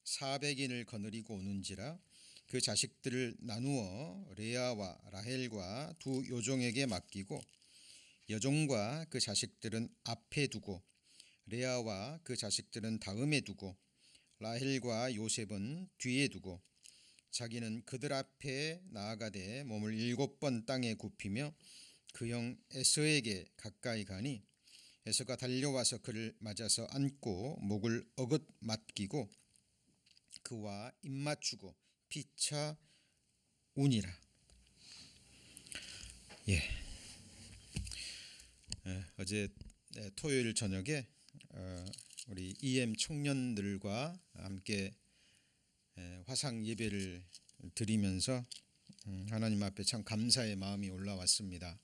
400인을 거느리고 오는지라 그 자식들을 나누어 레아와 라헬과 두 요종에게 맡기고 여종과 그 자식들은 앞에 두고 레아와 그 자식들은 다음에 두고 라헬과 요셉은 뒤에 두고 자기는 그들 앞에 나아가되 몸을 7번 땅에 굽히며 그 형 에서에게 가까이 가니 에서가 달려와서 그를 맞아서 안고 목을 어긋 맡기고 그와 입맞추고 피차 우니라. 어제 토요일 저녁에 우리 EM 청년들과 함께 화상 예배를 드리면서 하나님 앞에 참 감사의 마음이 올라왔습니다.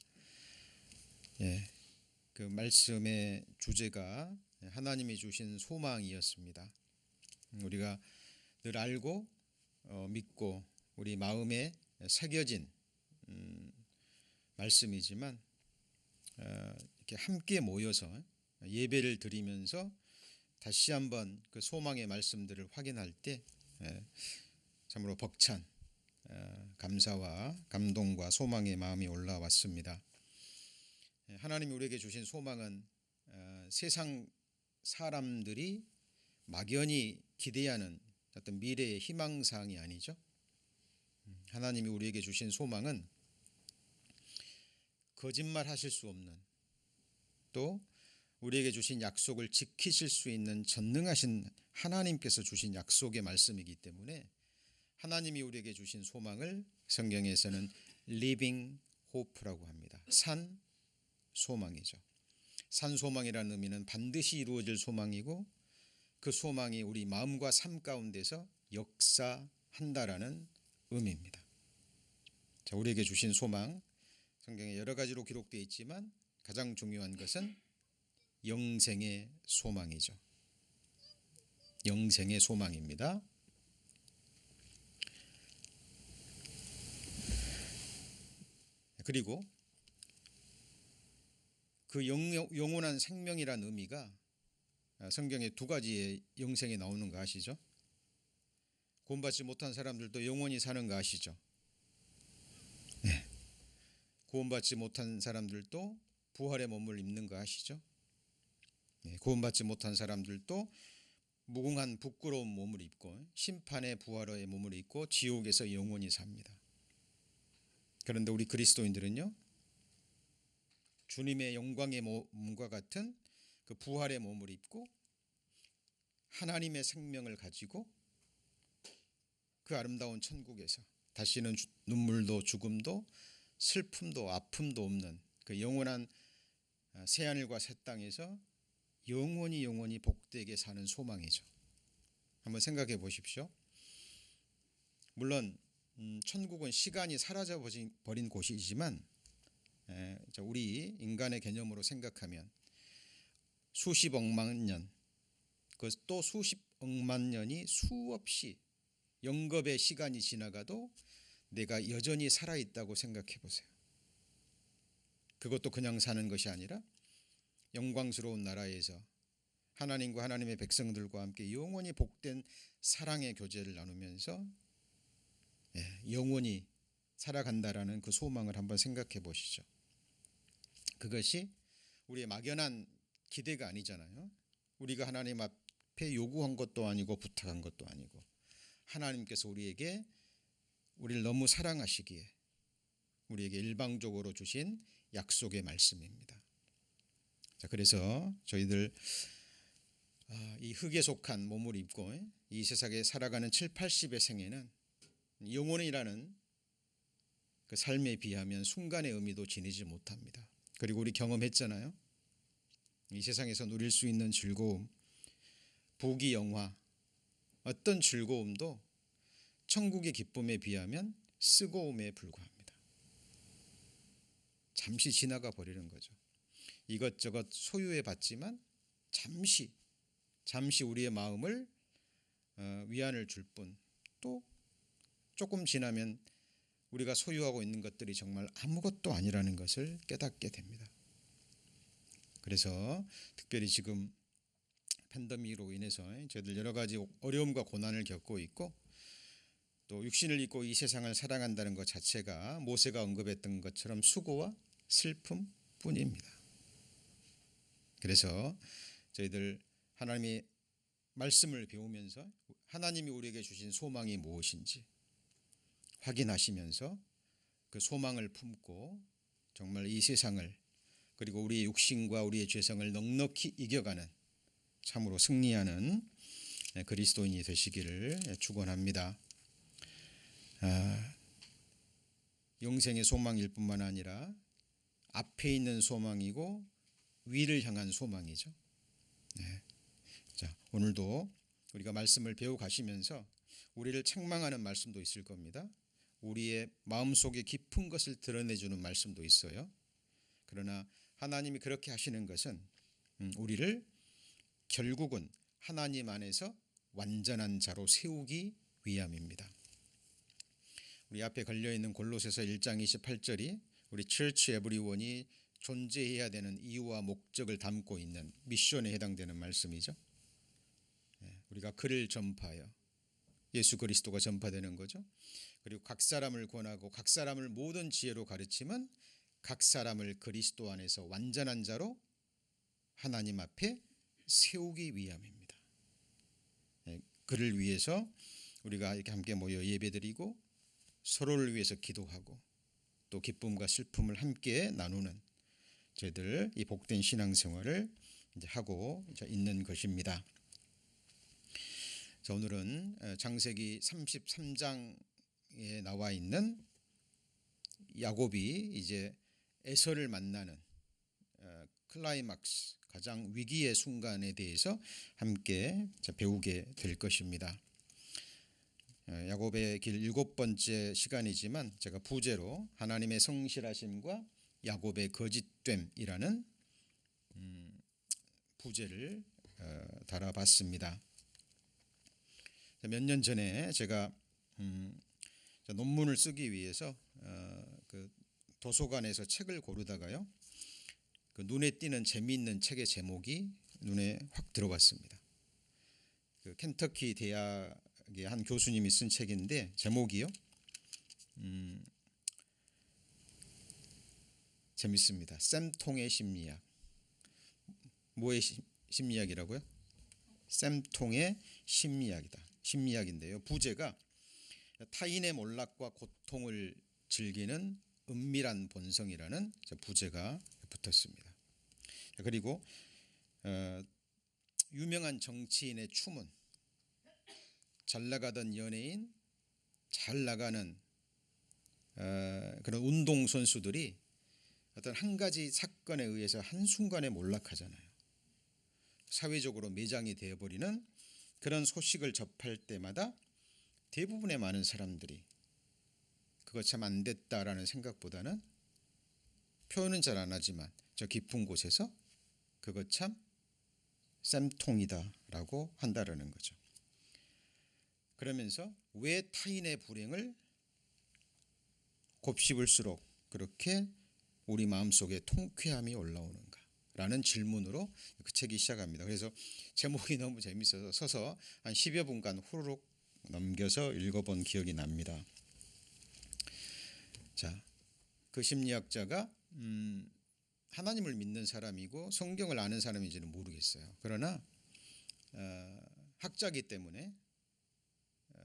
그 말씀의 주제가 하나님이 주신 소망이었습니다. 우리가 늘 알고 믿고 우리 마음에 새겨진 말씀이지만 이렇게 함께 모여서 예배를 드리면서 다시 한번 그 소망의 말씀들을 확인할 때 참으로 벅찬 감사와 감동과 소망의 마음이 올라왔습니다. 하나님이 우리에게 주신 소망은 세상 사람들이 막연히 기대하는 어떤 미래의 희망사항이 아니죠. 하나님이 우리에게 주신 소망은 거짓말하실 수 없는, 또 우리에게 주신 약속을 지키실 수 있는 전능하신 하나님께서 주신 약속의 말씀이기 때문에 하나님이 우리에게 주신 소망을 성경에서는 living hope라고 합니다. 산 소망이죠. 산 소망이라는 의미는 반드시 이루어질 소망이고 그 소망이 우리 마음과 삶 가운데서 역사한다라는 의미입니다. 자, 우리에게 주신 소망, 성경에 여러 가지로 기록되어 있지만 가장 중요한 것은 영생의 소망이죠. 영생의 소망입니다. 그리고 그 영원한 생명이라는 의미가 성경에 두 가지의 영생이 나오는 거 아시죠? 구원받지 못한 사람들도 영원히 사는 거 아시죠? 네. 구원받지 못한 사람들도 부활의 몸을 입는 거 아시죠? 네. 구원받지 못한 사람들도 무궁한 부끄러운 몸을 입고 심판의 부활의 몸을 입고 지옥에서 영원히 삽니다. 그런데 우리 그리스도인들은요, 주님의 영광의 몸과 같은 그 부활의 몸을 입고 하나님의 생명을 가지고 그 아름다운 천국에서 다시는 눈물도 죽음도 슬픔도 아픔도 없는 그 영원한 새하늘과 새 땅에서 영원히 복되게 사는 소망이죠. 한번 생각해 보십시오. 물론 천국은 시간이 사라져 버린 곳이지만 우리 인간의 개념으로 생각하면 수십억만 년, 또 수십억만 년이 수없이 영겁의 시간이 지나가도 내가 여전히 살아있다고 생각해 보세요. 그것도 그냥 사는 것이 아니라 영광스러운 나라에서 하나님과 하나님의 백성들과 함께 영원히 복된 사랑의 교제를 나누면서 영원히 살아간다라는 그 소망을 한번 생각해 보시죠. 그것이 우리의 막연한 기대가 아니잖아요. 우리가 하나님 앞에 요구한 것도 아니고 부탁한 것도 아니고 하나님께서 우리에게 우리를 너무 사랑하시기에 우리에게 일방적으로 주신 약속의 말씀입니다. 자, 그래서 저희들 이 흙에 속한 몸을 입고 이 세상에 살아가는 7, 80의 생애는 영혼이라는 그 삶에 비하면 순간의 의미도 지니지 못합니다. 그리고 우리 경험했잖아요. 이 세상에서 누릴 수 있는 즐거움, 부귀 영화, 어떤 즐거움도 천국의 기쁨에 비하면 쓰고움에 불과합니다. 잠시 지나가 버리는 거죠. 이것저것 소유해 봤지만 잠시 우리의 마음을 위안을 줄 뿐, 또 조금 지나면 우리가 소유하고 있는 것들이 정말 아무것도 아니라는 것을 깨닫게 됩니다. 그래서 특별히 지금 팬데믹으로 인해서 저희들 여러 가지 어려움과 고난을 겪고 있고, 또 육신을 입고 이 세상을 살아간다는 것 자체가 모세가 언급했던 것처럼 수고와 슬픔뿐입니다. 그래서 저희들 하나님의 말씀을 배우면서 하나님이 우리에게 주신 소망이 무엇인지 확인하시면서 그 소망을 품고 정말 이 세상을, 그리고 우리의 육신과 우리의 죄성을 넉넉히 이겨가는 참으로 승리하는 그리스도인이 되시기를 축원합니다. 영생의 소망일 뿐만 아니라 앞에 있는 소망이고 위를 향한 소망이죠. 네. 자, 오늘도 우리가 말씀을 배워 가시면서 우리를 책망하는 말씀도 있을 겁니다. 우리의 마음속에 깊은 것을 드러내주는 말씀도 있어요. 그러나 하나님이 그렇게 하시는 것은 우리를 결국은 하나님 안에서 완전한 자로 세우기 위함입니다. 우리 앞에 걸려있는 골로새서 1장 28절이 우리 처치 에브리원이 존재해야 되는 이유와 목적을 담고 있는 미션에 해당되는 말씀이죠. 우리가 그를 전파하여, 예수 그리스도가 전파되는 거죠. 그리고 각 사람을 권하고 각 사람을 모든 지혜로 가르치면 각 사람을 그리스도 안에서 완전한 자로 하나님 앞에 세우기 위함입니다. 그를 위해서 우리가 이렇게 함께 모여 예배드리고 서로를 위해서 기도하고 또 기쁨과 슬픔을 함께 나누는 저희들 이 복된 신앙생활을 이제 하고 있는 것입니다. 자, 오늘은 창세기 33장에 나와 있는 야곱이 이제 에서를 만나는 클라이막스, 가장 위기의 순간에 대해서 함께 배우게 될 것입니다. 야곱의 길 7번째 시간이지만 제가 부제로 하나님의 성실하심과 야곱의 거짓됨이라는 부제를 달아봤습니다. 몇 년 전에 제가 논문을 쓰기 위해서 그 도서관에서 책을 고르다가요, 그 눈에 띄는 재미있는 책의 제목이 눈에 확 들어왔습니다. 그 켄터키 대학의 한 교수님이 쓴 책인데 제목이요, 재밌습니다. 샘통의 심리학. 뭐의 심리학이라고요? 샘통의 심리학이다. 심리학인데요, 부제가 타인의 몰락과 고통을 즐기는 은밀한 본성이라는 부제가 붙었습니다. 그리고 유명한 정치인의 추문, 잘 나가던 연예인, 잘 나가는 그런 운동선수들이 어떤 한 가지 사건에 의해서 한순간에 몰락하잖아요. 사회적으로 매장이 되어버리는 그런 소식을 접할 때마다 대부분의 많은 사람들이 그거 참 안 됐다라는 생각보다는, 표현은 잘 안 하지만 저 깊은 곳에서 그거 참 쌤통이다라고 한다라는 거죠. 그러면서 왜 타인의 불행을 곱씹을수록 그렇게 우리 마음속에 통쾌함이 올라오는가 라는 질문으로 그 책이 시작합니다. 그래서 제목이 너무 재밌어서 서서 한 10여 분간 후루룩 넘겨서 읽어본 기억이 납니다. 자, 그 심리학자가 하나님을 믿는 사람이고 성경을 아는 사람인지는 모르겠어요. 그러나 학자이기 때문에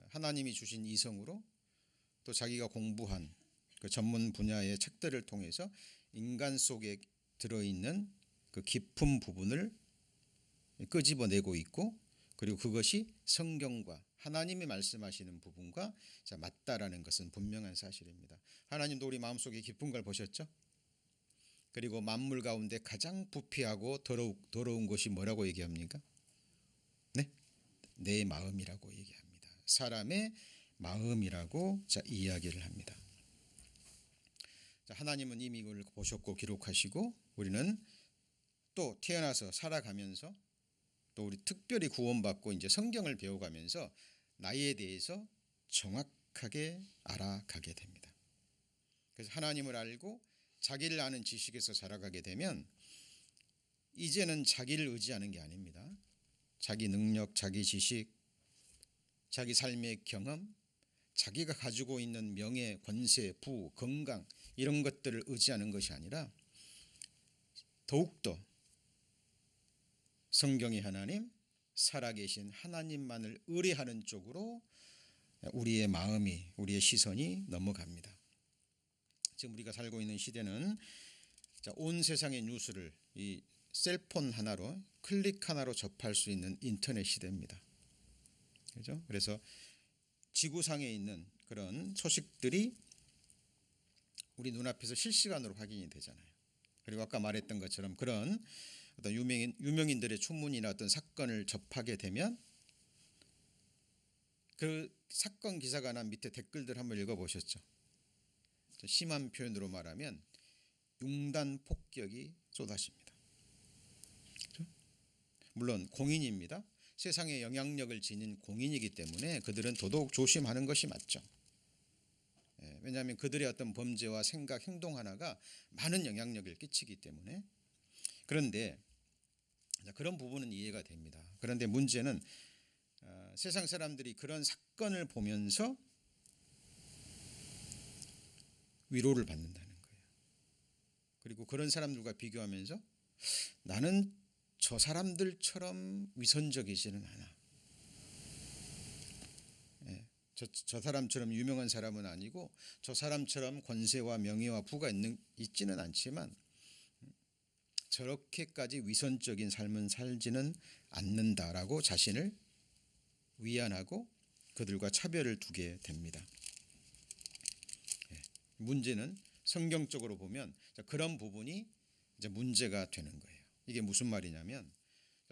하나님이 주신 이성으로 또 자기가 공부한 그 전문 분야의 책들을 통해서 인간 속에 들어있는 그 깊은 부분을 끄집어내고 있고, 그리고 그것이 성경과 하나님이 말씀하시는 부분과 맞다라는 것은 분명한 사실입니다. 하나님도 우리 마음속에 깊은 걸 보셨죠? 그리고 만물 가운데 가장 부패하고 더러운 것이 뭐라고 얘기합니까? 네? 내 마음이라고 얘기합니다. 사람의 마음이라고 이야기를 합니다. 하나님은 이미 이걸 보셨고 기록하시고, 우리는 또 태어나서 살아가면서 또 우리 특별히 구원받고 이제 성경을 배워가면서 나에 대해서 정확하게 알아가게 됩니다. 그래서 하나님을 알고 자기를 아는 지식에서 자라가게 되면 이제는 자기를 의지하는 게 아닙니다. 자기 능력, 자기 지식, 자기 삶의 경험, 자기가 가지고 있는 명예, 권세, 부, 건강 이런 것들을 의지하는 것이 아니라 더욱더 성경의 하나님, 살아계신 하나님만을 의뢰하는 쪽으로 우리의 마음이, 우리의 시선이 넘어갑니다. 지금 우리가 살고 있는 시대는 온 세상의 뉴스를 이 셀폰 하나로, 클릭 하나로 접할 수 있는 인터넷 시대입니다. 그렇죠? 그래서 지구상에 있는 그런 소식들이 우리 눈앞에서 실시간으로 확인이 되잖아요. 그리고 아까 말했던 것처럼 그런 어떤 유명인들의 추문이나 어떤 사건을 접하게 되면 그 사건 기사가 난 밑에 댓글들 한번 읽어보셨죠? 심한 표현으로 말하면 융단 폭격이 쏟아집니다. 그렇죠? 물론 공인입니다. 세상에 영향력을 지닌 공인이기 때문에 그들은 더더욱 조심하는 것이 맞죠. 왜냐하면 그들의 어떤 범죄와 생각, 행동 하나가 많은 영향력을 끼치기 때문에. 그런데 그런 부분은 이해가 됩니다. 그런데 문제는 세상 사람들이 그런 사건을 보면서 위로를 받는다는 거예요. 그리고 그런 사람들과 비교하면서 나는 저 사람들처럼 위선적이지는 않아. 저 사람처럼 유명한 사람은 아니고 저 사람처럼 권세와 명예와 부가 있지는 않지만 저렇게까지 위선적인 삶은 살지는 않는다라고 자신을 위안하고 그들과 차별을 두게 됩니다. 문제는 성경적으로 보면 그런 부분이 이제 문제가 되는 거예요. 이게 무슨 말이냐면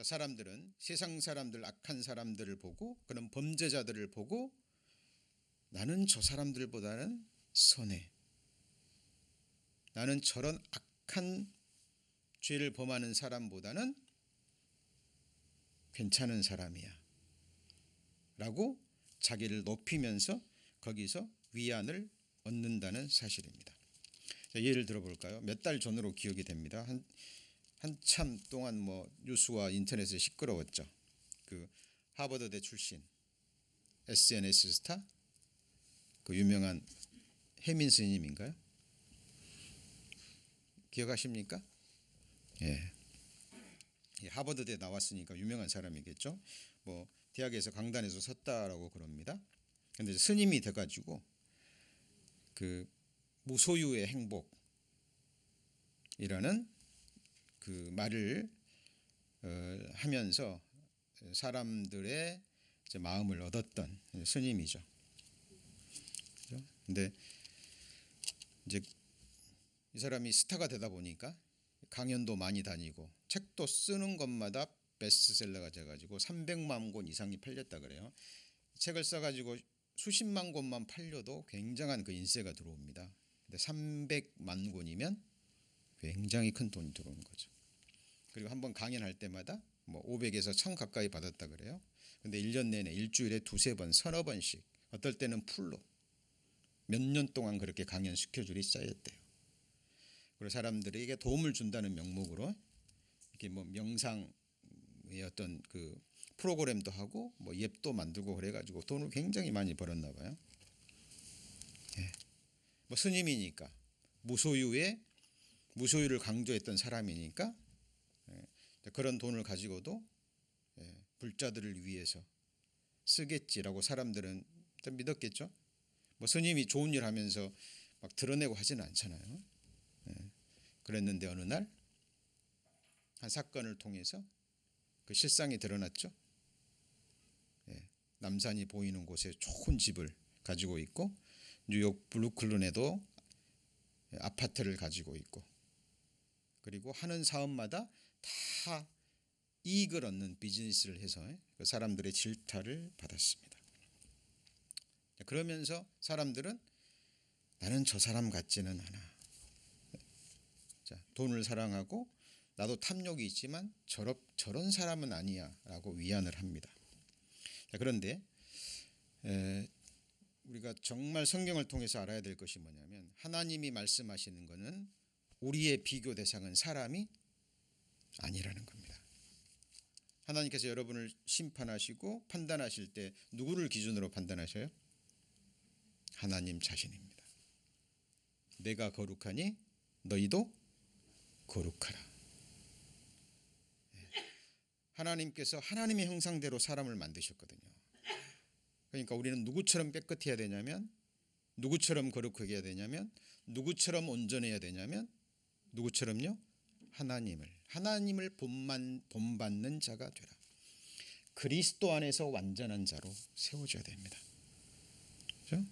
사람들은 세상 사람들, 악한 사람들을 보고 그런 범죄자들을 보고 나는 저 사람들보다는 선해. 나는 저런 악한 죄를 범하는 사람보다는 괜찮은 사람이야. 라고 자기를 높이면서 거기서 위안을 얻는다는 사실입니다. 예를 들어볼까요? 몇 달 전으로 기억이 됩니다. 한참 동안 뉴스와 인터넷에 시끄러웠죠. 그 하버드대 출신 SNS 스타 그 유명한 해민 스님인가요? 기억하십니까? 예. 하버드대 나왔으니까 유명한 사람이겠죠. 대학에서 강단에서 섰다라고 그럽니다. 그런데 스님이 돼가지고 그 무소유의 행복이라는 그 말을 하면서 사람들의 이제 마음을 얻었던 스님이죠. 그런데 이제 이 사람이 스타가 되다 보니까 강연도 많이 다니고 책도 쓰는 것마다 베스트셀러가 돼가지고 300만 권 이상이 팔렸다 그래요. 책을 써가지고 수십만 권만 팔려도 굉장한 그 인세가 들어옵니다. 근데 300만 권이면 굉장히 큰 돈이 들어오는 거죠. 그리고 한번 강연할 때마다 500에서 1000 가까이 받았다 그래요. 근데 1년 내내 일주일에 두세 번, 서너 번씩 어떨 때는 풀로 몇 년 동안 그렇게 강연 스케줄이 쌓였대요. 그리고 사람들에게 도움을 준다는 명목으로 이렇게 명상의 어떤 그 프로그램도 하고 앱도 만들고 그래가지고 돈을 굉장히 많이 벌었나 봐요. 스님이니까 무소유를 강조했던 사람이니까 그런 돈을 가지고도 불자들을 위해서 쓰겠지라고 사람들은 믿었겠죠. 스님이 좋은 일 하면서 막 드러내고 하지는 않잖아요. 그랬는데 어느 날 한 사건을 통해서 그 실상이 드러났죠. 남산이 보이는 곳에 좋은 집을 가지고 있고 뉴욕 브루클린에도 아파트를 가지고 있고 그리고 하는 사업마다 다 이익을 얻는 비즈니스를 해서 그 사람들의 질타를 받았습니다. 그러면서 사람들은 나는 저 사람 같지는 않아. 돈을 사랑하고 나도 탐욕이 있지만 저런 사람은 아니야 라고 위안을 합니다. 그런데 우리가 정말 성경을 통해서 알아야 될 것이 뭐냐면 하나님이 말씀하시는 것은 우리의 비교 대상은 사람이 아니라는 겁니다. 하나님께서 여러분을 심판하시고 판단하실 때 누구를 기준으로 판단하셔요? 하나님 자신입니다. 내가 거룩하니 너희도 거룩하라. 하나님께서 하나님의 형상대로 사람을 만드셨거든요. 그러니까 우리는 누구처럼 깨끗해야 되냐면, 누구처럼 거룩하게 해야 되냐면, 누구처럼 온전해야 되냐면, 누구처럼요? 하나님을 본받는 자가 되라. 그리스도 안에서 완전한 자로 세워져야 됩니다. 그렇죠?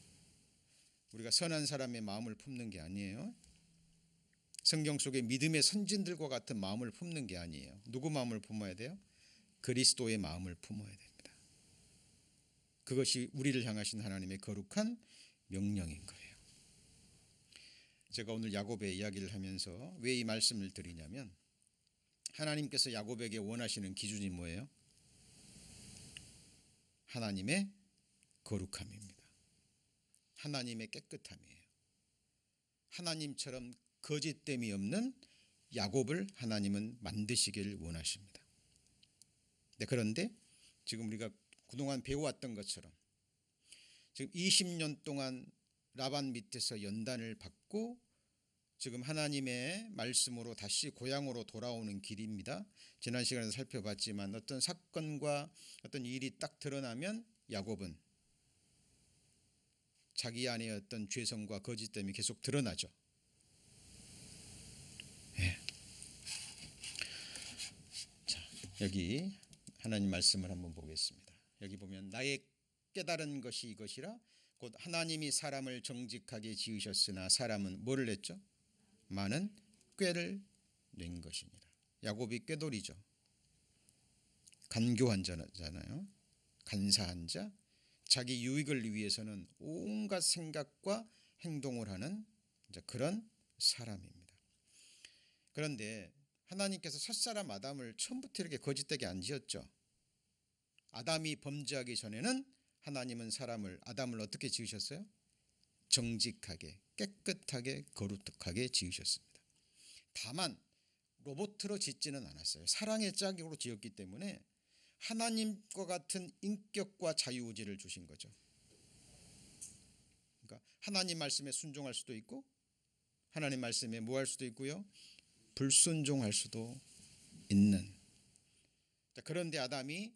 우리가 선한 사람의 마음을 품는 게 아니에요. 성경 속에 믿음의 선진들과 같은 마음을 품는 게 아니에요. 누구 마음을 품어야 돼요? 그리스도의 마음을 품어야 됩니다. 그것이 우리를 향하신 하나님의 거룩한 명령인 거예요. 제가 오늘 야곱의 이야기를 하면서 왜 이 말씀을 드리냐면, 하나님께서 야곱에게 원하시는 기준이 뭐예요? 하나님의 거룩함입니다. 하나님의 깨끗함이에요. 하나님처럼 거짓됨이 없는 야곱을 하나님은 만드시길 원하십니다. 네, 그런데 지금 우리가 그동안 배워왔던 것처럼 지금 20년 동안 라반 밑에서 연단을 받고 지금 하나님의 말씀으로 다시 고향으로 돌아오는 길입니다. 지난 시간에 살펴봤지만 어떤 사건과 어떤 일이 딱 드러나면 야곱은 자기 안에 어떤 죄성과 거짓됨이 계속 드러나죠. 네. 자, 여기 하나님 말씀을 한번 보겠습니다. 여기 보면 나의 깨달은 것이 이것이라 곧 하나님이 사람을 정직하게 지으셨으나 사람은 뭐를 했죠? 많은 꾀를 낸 것입니다. 야곱이 꾀돌이죠. 간교한 자잖아요. 간사한 자, 자기 유익을 위해서는 온갖 생각과 행동을 하는 그런 사람입니다. 그런데 하나님께서 첫사람 아담을 처음부터 이렇게 거짓되게 안 지었죠. 아담이 범죄하기 전에는 하나님은 아담을 어떻게 지으셨어요? 정직하게, 깨끗하게, 거룩하게 지으셨습니다. 다만 로봇으로 짓지는 않았어요. 사랑의 짝으로 지었기 때문에 하나님과 같은 인격과 자유의지를 주신 거죠. 그러니까 하나님 말씀에 순종할 수도 있고 하나님 말씀에 뭐 할 수도 있고요, 불순종할 수도 있는. 그런데 아담이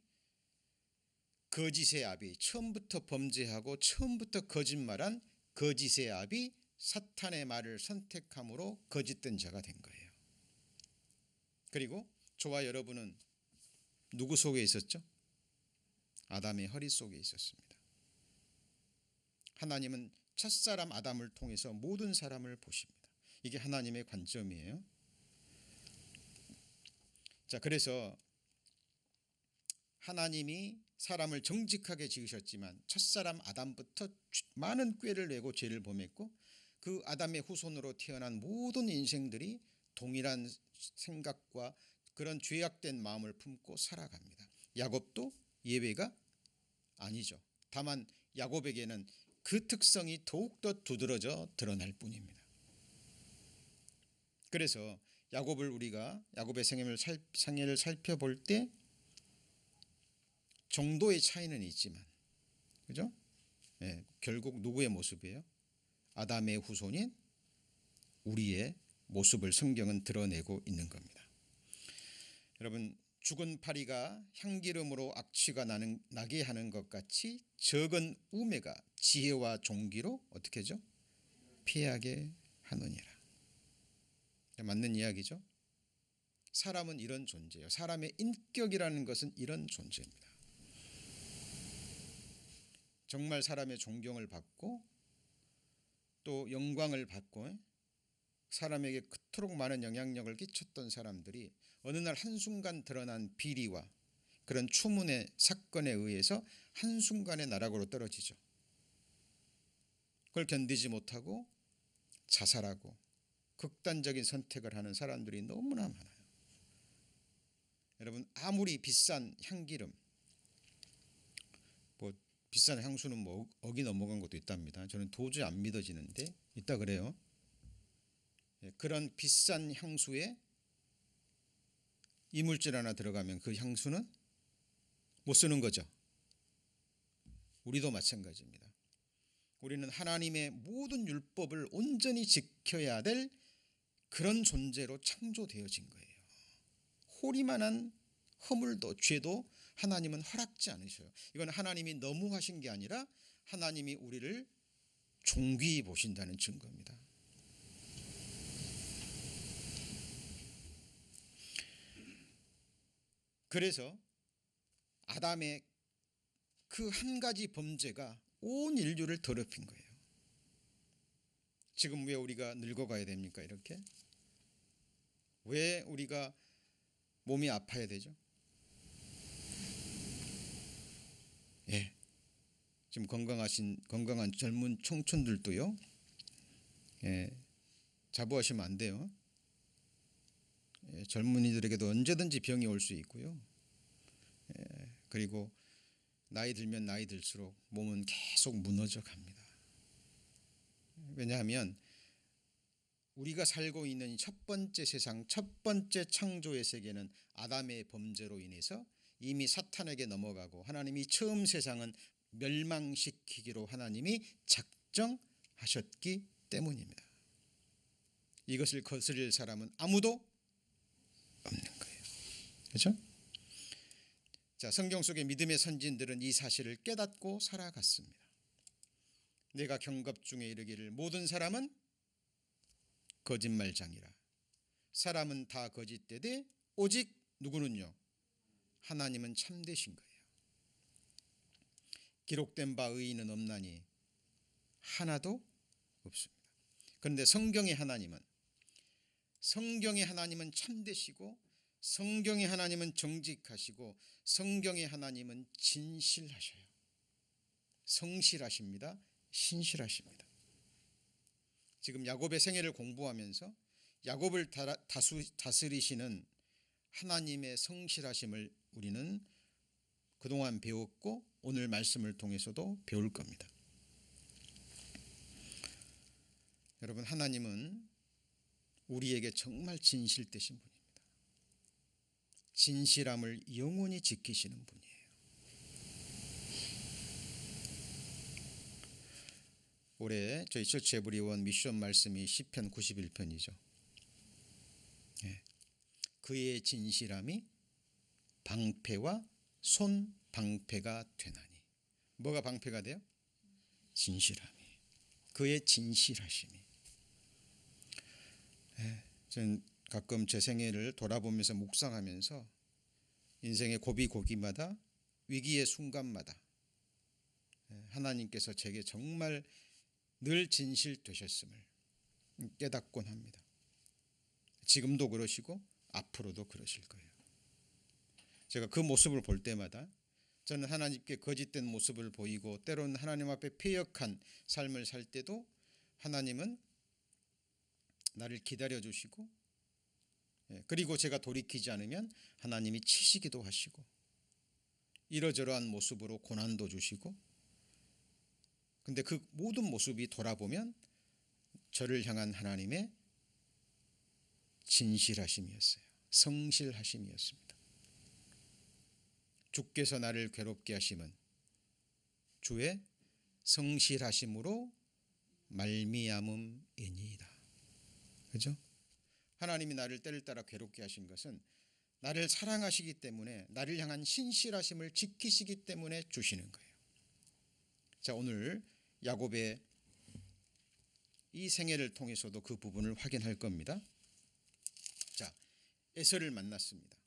거짓의 아비, 처음부터 범죄하고 처음부터 거짓말한 거짓의 아비 사탄의 말을 선택함으로 거짓된 자가 된 거예요. 그리고 저와 여러분은 누구 속에 있었죠? 아담의 허리 속에 있었습니다. 하나님은 첫사람 아담을 통해서 모든 사람을 보십니다. 이게 하나님의 관점이에요. 자, 그래서 하나님이 사람을 정직하게 지으셨지만 첫사람 아담부터 많은 꾀를 내고 죄를 범했고 그 아담의 후손으로 태어난 모든 인생들이 동일한 생각과 그런 죄악된 마음을 품고 살아갑니다. 야곱도 예외가 아니죠. 다만 야곱에게는 그 특성이 더욱더 두드러져 드러날 뿐입니다. 그래서 우리가 야곱의 생애를 살펴볼 때 정도의 차이는 있지만, 그죠? 예, 결국 누구의 모습이에요? 아담의 후손인 우리의 모습을 성경은 드러내고 있는 겁니다. 여러분, 죽은 파리가 향기름으로 악취가 나게 하는 것 같이 적은 우매가 지혜와 종기로 어떻게 하죠? 피하게 하느니라. 맞는 이야기죠. 사람은 이런 존재예요. 사람의 인격이라는 것은 이런 존재입니다. 정말 사람의 존경을 받고 또 영광을 받고 사람에게 그토록 많은 영향력을 끼쳤던 사람들이 어느 날 한순간 드러난 비리와 그런 추문의 사건에 의해서 한순간에 나락으로 떨어지죠. 그걸 견디지 못하고 자살하고 극단적인 선택을 하는 사람들이 너무나 많아요. 여러분, 아무리 비싼 향기름, 비싼 향수는 뭐 억이 넘어간 것도 있답니다. 저는 도저히 안 믿어지는데 있다 그래요. 그런 비싼 향수에 이물질 하나 들어가면 그 향수는 못 쓰는 거죠. 우리도 마찬가지입니다. 우리는 하나님의 모든 율법을 온전히 지켜야 될 그런 존재로 창조되어진 거예요. 호리만한 허물도 죄도 하나님은 허락지 않으셔요. 이건 하나님이 너무하신 게 아니라 하나님이 우리를 존귀히 보신다는 증거입니다. 그래서 아담의 그 한 가지 범죄가 온 인류를 더럽힌 거예요. 지금 왜 우리가 늙어가야 됩니까? 이렇게 왜 우리가 몸이 아파야 되죠? 예, 지금 건강한 젊은 청춘들도요, 예, 자부하시면 안 돼요. 예, 젊은이들에게도 언제든지 병이 올 수 있고요. 예, 그리고 나이 들면 나이 들수록 몸은 계속 무너져 갑니다. 왜냐하면 우리가 살고 있는 첫 번째 세상, 첫 번째 창조의 세계는 아담의 범죄로 인해서 이미 사탄에게 넘어가고 하나님이 처음 세상은 멸망시키기로 하나님이 작정하셨기 때문입니다. 이것을 거스릴 사람은 아무도 없는 거예요. 그렇죠? 자, 성경 속의 믿음의 선진들은 이 사실을 깨닫고 살아갔습니다. 내가 경급 중에 이르기를 모든 사람은 거짓말장이라. 사람은 다 거짓되되 오직 누구는요? 하나님은 참되신 거예요. 기록된 바 의인은 없나니 하나도 없습니다. 그런데 성경의 하나님은 참되시고 성경의 하나님은 정직하시고 성경의 하나님은 진실하셔요. 성실하십니다. 신실하십니다. 지금 야곱의 생애를 공부하면서 야곱을 다스리시는 하나님의 성실하심을 우리는 그동안 배웠고 오늘 말씀을 통해서도 배울 겁니다. 여러분, 하나님은 우리에게 정말 진실되신 분입니다. 진실함을 영원히 지키시는 분이에요. 올해 저희 처치 에브리원 미션 말씀이 시편 91편이죠. 예. 그의 진실함이 방패와 손방패가 되나니. 뭐가 방패가 돼요? 진실함이. 그의 진실하심이. 예. 저는 가끔 제 생애를 돌아보면서 묵상하면서 인생의 고비고기마다 위기의 순간마다 하나님께서 제게 정말 늘 진실되셨음을 깨닫곤 합니다. 지금도 그러시고 앞으로도 그러실 거예요. 제가 그 모습을 볼 때마다 저는 하나님께 거짓된 모습을 보이고 때로는 하나님 앞에 패역한 삶을 살 때도 하나님은 나를 기다려주시고 그리고 제가 돌이키지 않으면 하나님이 치시기도 하시고 이러저러한 모습으로 고난도 주시고 근데 그 모든 모습이 돌아보면 저를 향한 하나님의 진실하심이었어요. 성실하심이었습니다. 주께서 나를 괴롭게 하심은 주의 성실하심으로 말미암음이니이다. 그렇죠? 하나님이 나를 때를 따라 괴롭게 하신 것은 나를 사랑하시기 때문에 나를 향한 신실하심을 지키시기 때문에 주시는 거예요. 자, 오늘 야곱의 이 생애를 통해서도 그 부분을 확인할 겁니다. 자, 에서를 만났습니다.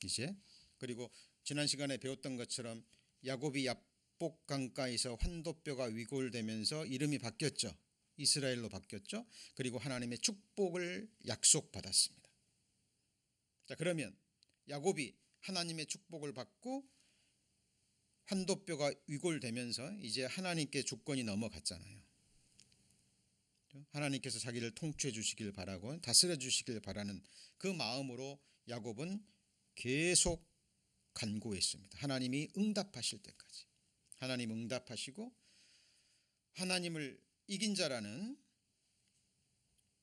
이제 그리고 지난 시간에 배웠던 것처럼 야곱이 야복 강가에서 환도뼈가 위골되면서 이름이 바뀌었죠. 이스라엘로 바뀌었죠. 그리고 하나님의 축복을 약속받았습니다. 자, 그러면 야곱이 하나님의 축복을 받고 환도뼈가 위골되면서 이제 하나님께 주권이 넘어갔잖아요. 하나님께서 자기를 통치해 주시길 바라고 다스려 주시길 바라는 그 마음으로 야곱은 계속 간구했습니다. 하나님이 응답하실 때까지. 하나님 응답하시고 하나님을 이긴 자라는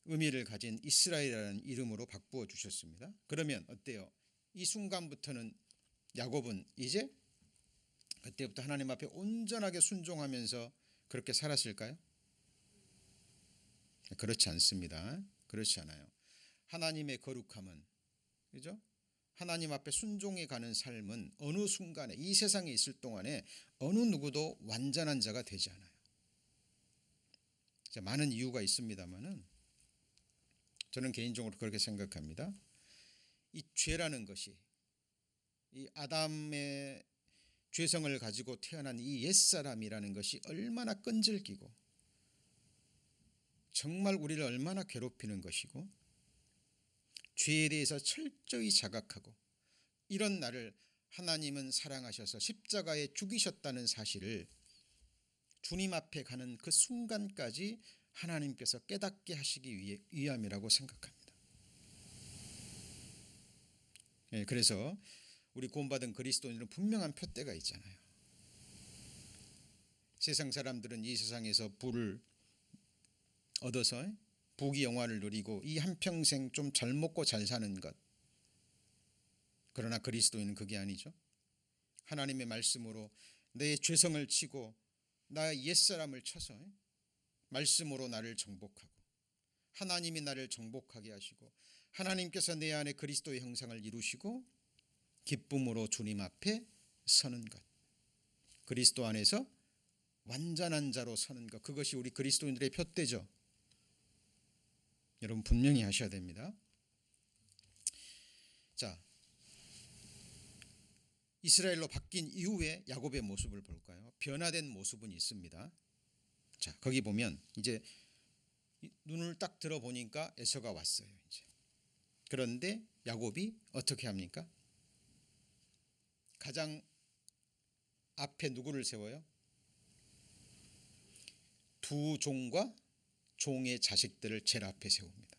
의미를 가진 이스라엘이라는 이름으로 바꾸어 주셨습니다. 그러면 어때요? 이 순간부터는 야곱은 이제 그때부터 하나님 앞에 온전하게 순종하면서 그렇게 살았을까요? 그렇지 않습니다. 그렇지 않아요. 하나님의 거룩함은, 그죠? 하나님 앞에 순종해 가는 삶은 어느 순간에 이 세상에 있을 동안에 어느 누구도 완전한 자가 되지 않아요. 많은 이유가 있습니다만은 저는 개인적으로 그렇게 생각합니다. 이 죄라는 것이, 이 아담의 죄성을 가지고 태어난 이 옛사람이라는 것이 얼마나 끈질기고 정말 우리를 얼마나 괴롭히는 것이고, 죄에 대해서 철저히 자각하고, 이런 나를 하나님은 사랑하셔서 십자가에 죽이셨다는 사실을 주님 앞에 가는 그 순간까지 하나님께서 깨닫게 하시기 위함이라고 생각합니다. 그래서 우리 구원받은 그리스도인들은 분명한 표대가 있잖아요. 세상 사람들은 이 세상에서 부를 얻어서 부귀영화를 누리고 이 한평생 좀 잘 먹고 잘 사는 것. 그러나 그리스도인은 그게 아니죠. 하나님의 말씀으로 내 죄성을 치고 나의 옛사람을 쳐서 말씀으로 나를 정복하고, 하나님이 나를 정복하게 하시고, 하나님께서 내 안에 그리스도의 형상을 이루시고 기쁨으로 주님 앞에 서는 것, 그리스도 안에서 완전한 자로 서는 것, 그것이 우리 그리스도인들의 표대죠. 여러분 분명히 하셔야 됩니다. 자, 이스라엘로 바뀐 이후에 야곱의 모습을 볼까요? 변화된 모습은 있습니다. 자, 거기 보면 이제 눈을 딱 들어보니까 에서가 왔어요. 이제. 그런데 야곱이 어떻게 합니까? 가장 앞에 누구를 세워요? 두 종과 종의 자식들을 제일 앞에 세웁니다.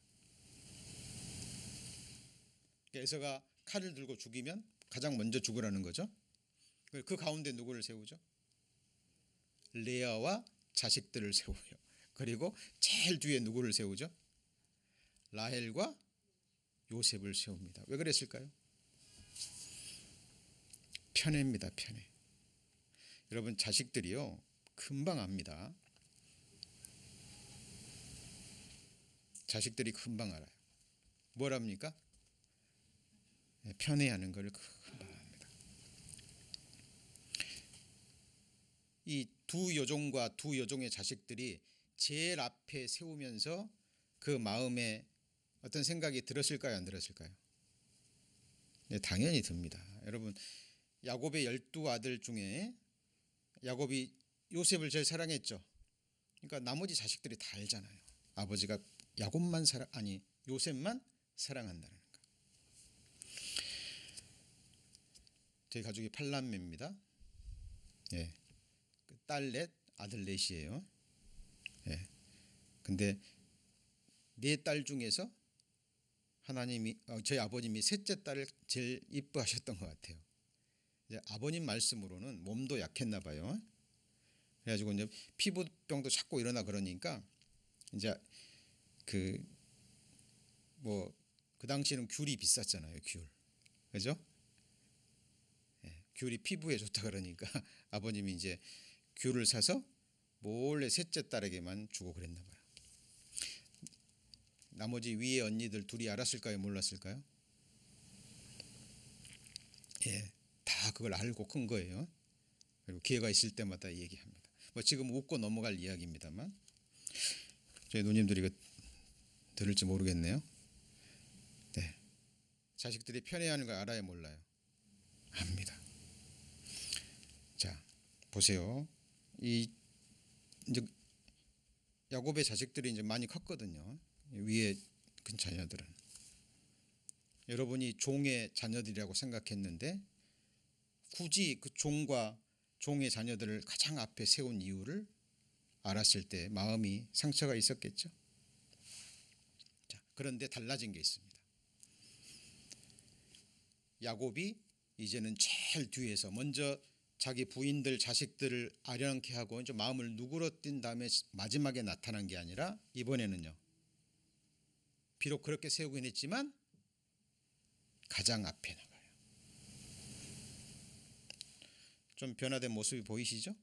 에서가 칼을 들고 죽이면 가장 먼저 죽으라는 거죠. 그 가운데 누구를 세우죠? 레아와 자식들을 세워요. 그리고 제일 뒤에 누구를 세우죠? 라헬과 요셉을 세웁니다. 왜 그랬을까요? 편애입니다. 편애. 여러분 자식들이요 금방 압니다. 자식들이 금방 알아요. 뭘 합니까? 편애하는 걸 금방 합니다. 이 두 여종과 두 여종의 자식들이 제일 앞에 세우면서 그 마음에 어떤 생각이 들었을까요? 안 들었을까요? 네, 당연히 듭니다. 여러분 야곱의 12아들 중에 야곱이 요셉을 제일 사랑했죠. 그러니까 나머지 자식들이 다 알잖아요. 아버지가 야곱만 요셉만 사랑한다는 거. 저희 가족이 8남매입니다. 예. 딸 넷, 아들 넷이에요. 예. 근데 네 딸 중에서 하나님이 저희 아버님이 셋째 딸을 제일 이뻐하셨던 것 같아요. 이제 아버님 말씀으로는 몸도 약했나 봐요. 그래가지고 이제 피부병도 자꾸 일어나 그러니까 이제 그 당시에는 귤이 비쌌잖아요. 귤, 그죠? 예, 귤이 피부에 좋다 그러니까 아버님이 이제 귤을 사서 몰래 셋째 딸에게만 주고 그랬나 봐요. 나머지 위에 언니들 둘이 알았을까요? 몰랐을까요? 예, 다 그걸 알고 큰 거예요. 그리고 기회가 있을 때마다 얘기합니다. 지금 웃고 넘어갈 이야기입니다만 저희 누님들이 이거 들을지 모르겠네요. 네, 자식들이 편애하는 걸 알아요, 몰라요? 압니다. 자, 보세요. 이 이제 야곱의 자식들이 이제 많이 컸거든요. 위에 큰 자녀들은 여러분이 종의 자녀들이라고 생각했는데 굳이 그 종과 종의 자녀들을 가장 앞에 세운 이유를 알았을 때 마음이 상처가 있었겠죠. 자, 그런데 달라진 게 있습니다. 야곱이 이제는 제일 뒤에서 먼저 자기 부인들 자식들을 아련케 하고 이제 마음을 누그러뜨린 다음에 마지막에 나타난 게 아니라 이번에는요. 비록 그렇게 세우긴 했지만 가장 앞에 나가요. 좀 변화된 모습이 보이시죠?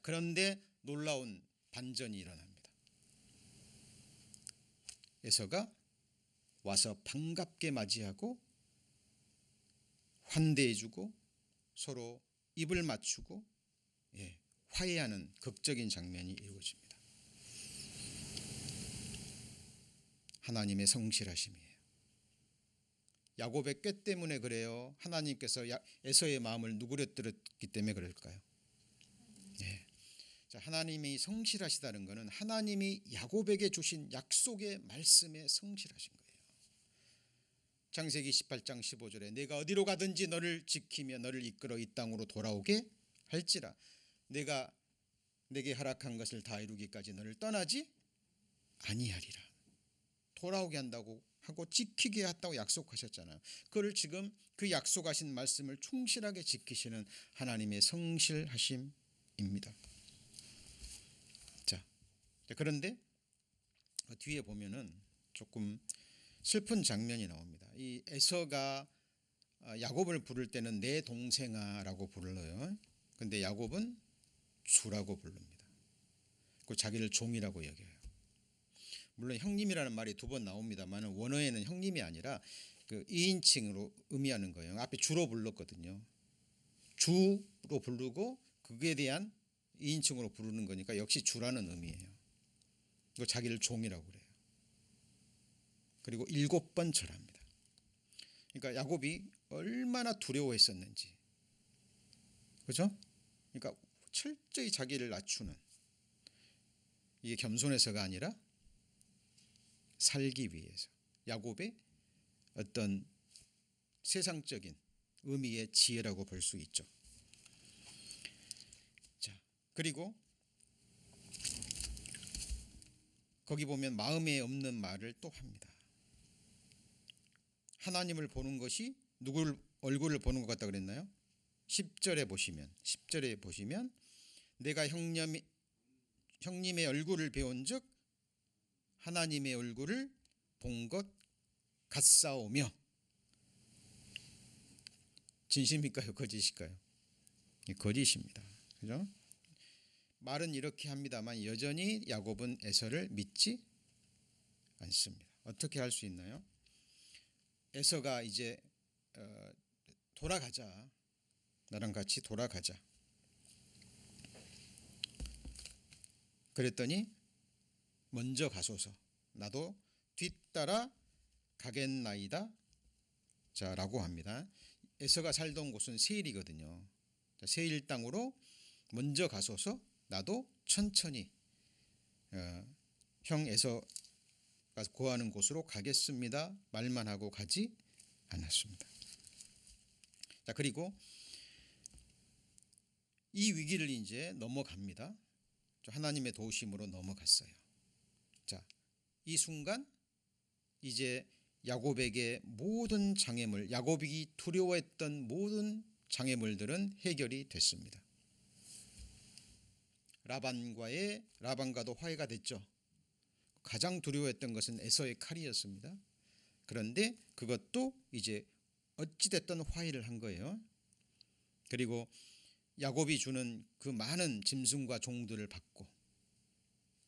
그런데 놀라운 반전이 일어납니다. 에서가 와서 반갑게 맞이하고 환대해주고 서로 입을 맞추고 화해하는 극적인 장면이 이루어집니다. 하나님의 성실하심이에요. 야곱의 꾀 때문에 그래요? 하나님께서 에서의 마음을 누그러뜨렸기 때문에 그럴까요? 자, 하나님이 성실하시다는 것은 하나님이 야곱에게 주신 약속의 말씀에 성실하신 거예요. 창세기 18장 15절에 내가 어디로 가든지 너를 지키며 너를 이끌어 이 땅으로 돌아오게 할지라 내가 내게 허락한 것을 다 이루기까지 너를 떠나지 아니하리라. 돌아오게 한다고 하고 지키게 했다고 약속하셨잖아요. 그걸 지금 그 약속하신 말씀을 충실하게 지키시는 하나님의 성실하심입니다. 자, 그런데 뒤에 보면은 조금 슬픈 장면이 나옵니다. 이 에서가 야곱을 부를 때는 내 동생아라고 불러요. 근데 야곱은 주라고 부릅니다. 그 자기를 종이라고 여겨요. 물론 형님이라는 말이 두 번 나옵니다만 원어에는 형님이 아니라 그 2인칭으로 의미하는 거예요. 앞에 주로 불렀거든요. 주로 부르고 그에 대한 2인칭으로 부르는 거니까 역시 주라는 의미예요. 그리고 자기를 종이라고 그래요. 그리고 7번 절합니다. 그러니까 야곱이 얼마나 두려워했었는지, 그렇죠? 그러니까 철저히 자기를 낮추는, 이게 겸손해서가 아니라 살기 위해서 야곱의 어떤 세상적인 의미의 지혜라고 볼 수 있죠. 자, 그리고 거기 보면 마음에 없는 말을 또 합니다. 하나님을 보는 것이 누굴 얼굴을 보는 것 같다 그랬나요? 10절에 보시면 내가 형님의 얼굴을 배운즉 하나님의 얼굴을 본 것 같사오며. 진심일까요? 거짓일까요? 거짓입니다. 그죠? 말은 이렇게 합니다만 여전히 야곱은 에서를 믿지 않습니다. 어떻게 할 수 있나요? 에서가 이제 돌아가자, 나랑 같이 돌아가자. 그랬더니 먼저 가소서, 나도 뒤따라 가겠나이다. 자, 라고 합니다. 에서가 살던 곳은 세일이거든요. 세일 땅으로 먼저 가소서, 나도 천천히 형 에서가 고하는 곳으로 가겠습니다. 말만 하고 가지 않았습니다. 자, 그리고 이 위기를 이제 넘어갑니다. 하나님의 도우심으로 넘어갔어요. 자, 이 순간 이제 야곱에게 모든 장애물, 야곱이 두려워했던 모든 장애물들은 해결이 됐습니다. 라반과도 화해가 됐죠. 가장 두려워했던 것은 에서의 칼이었습니다. 그런데 그것도 이제 어찌됐든 화해를 한 거예요. 그리고 야곱이 주는 그 많은 짐승과 종들을 받고,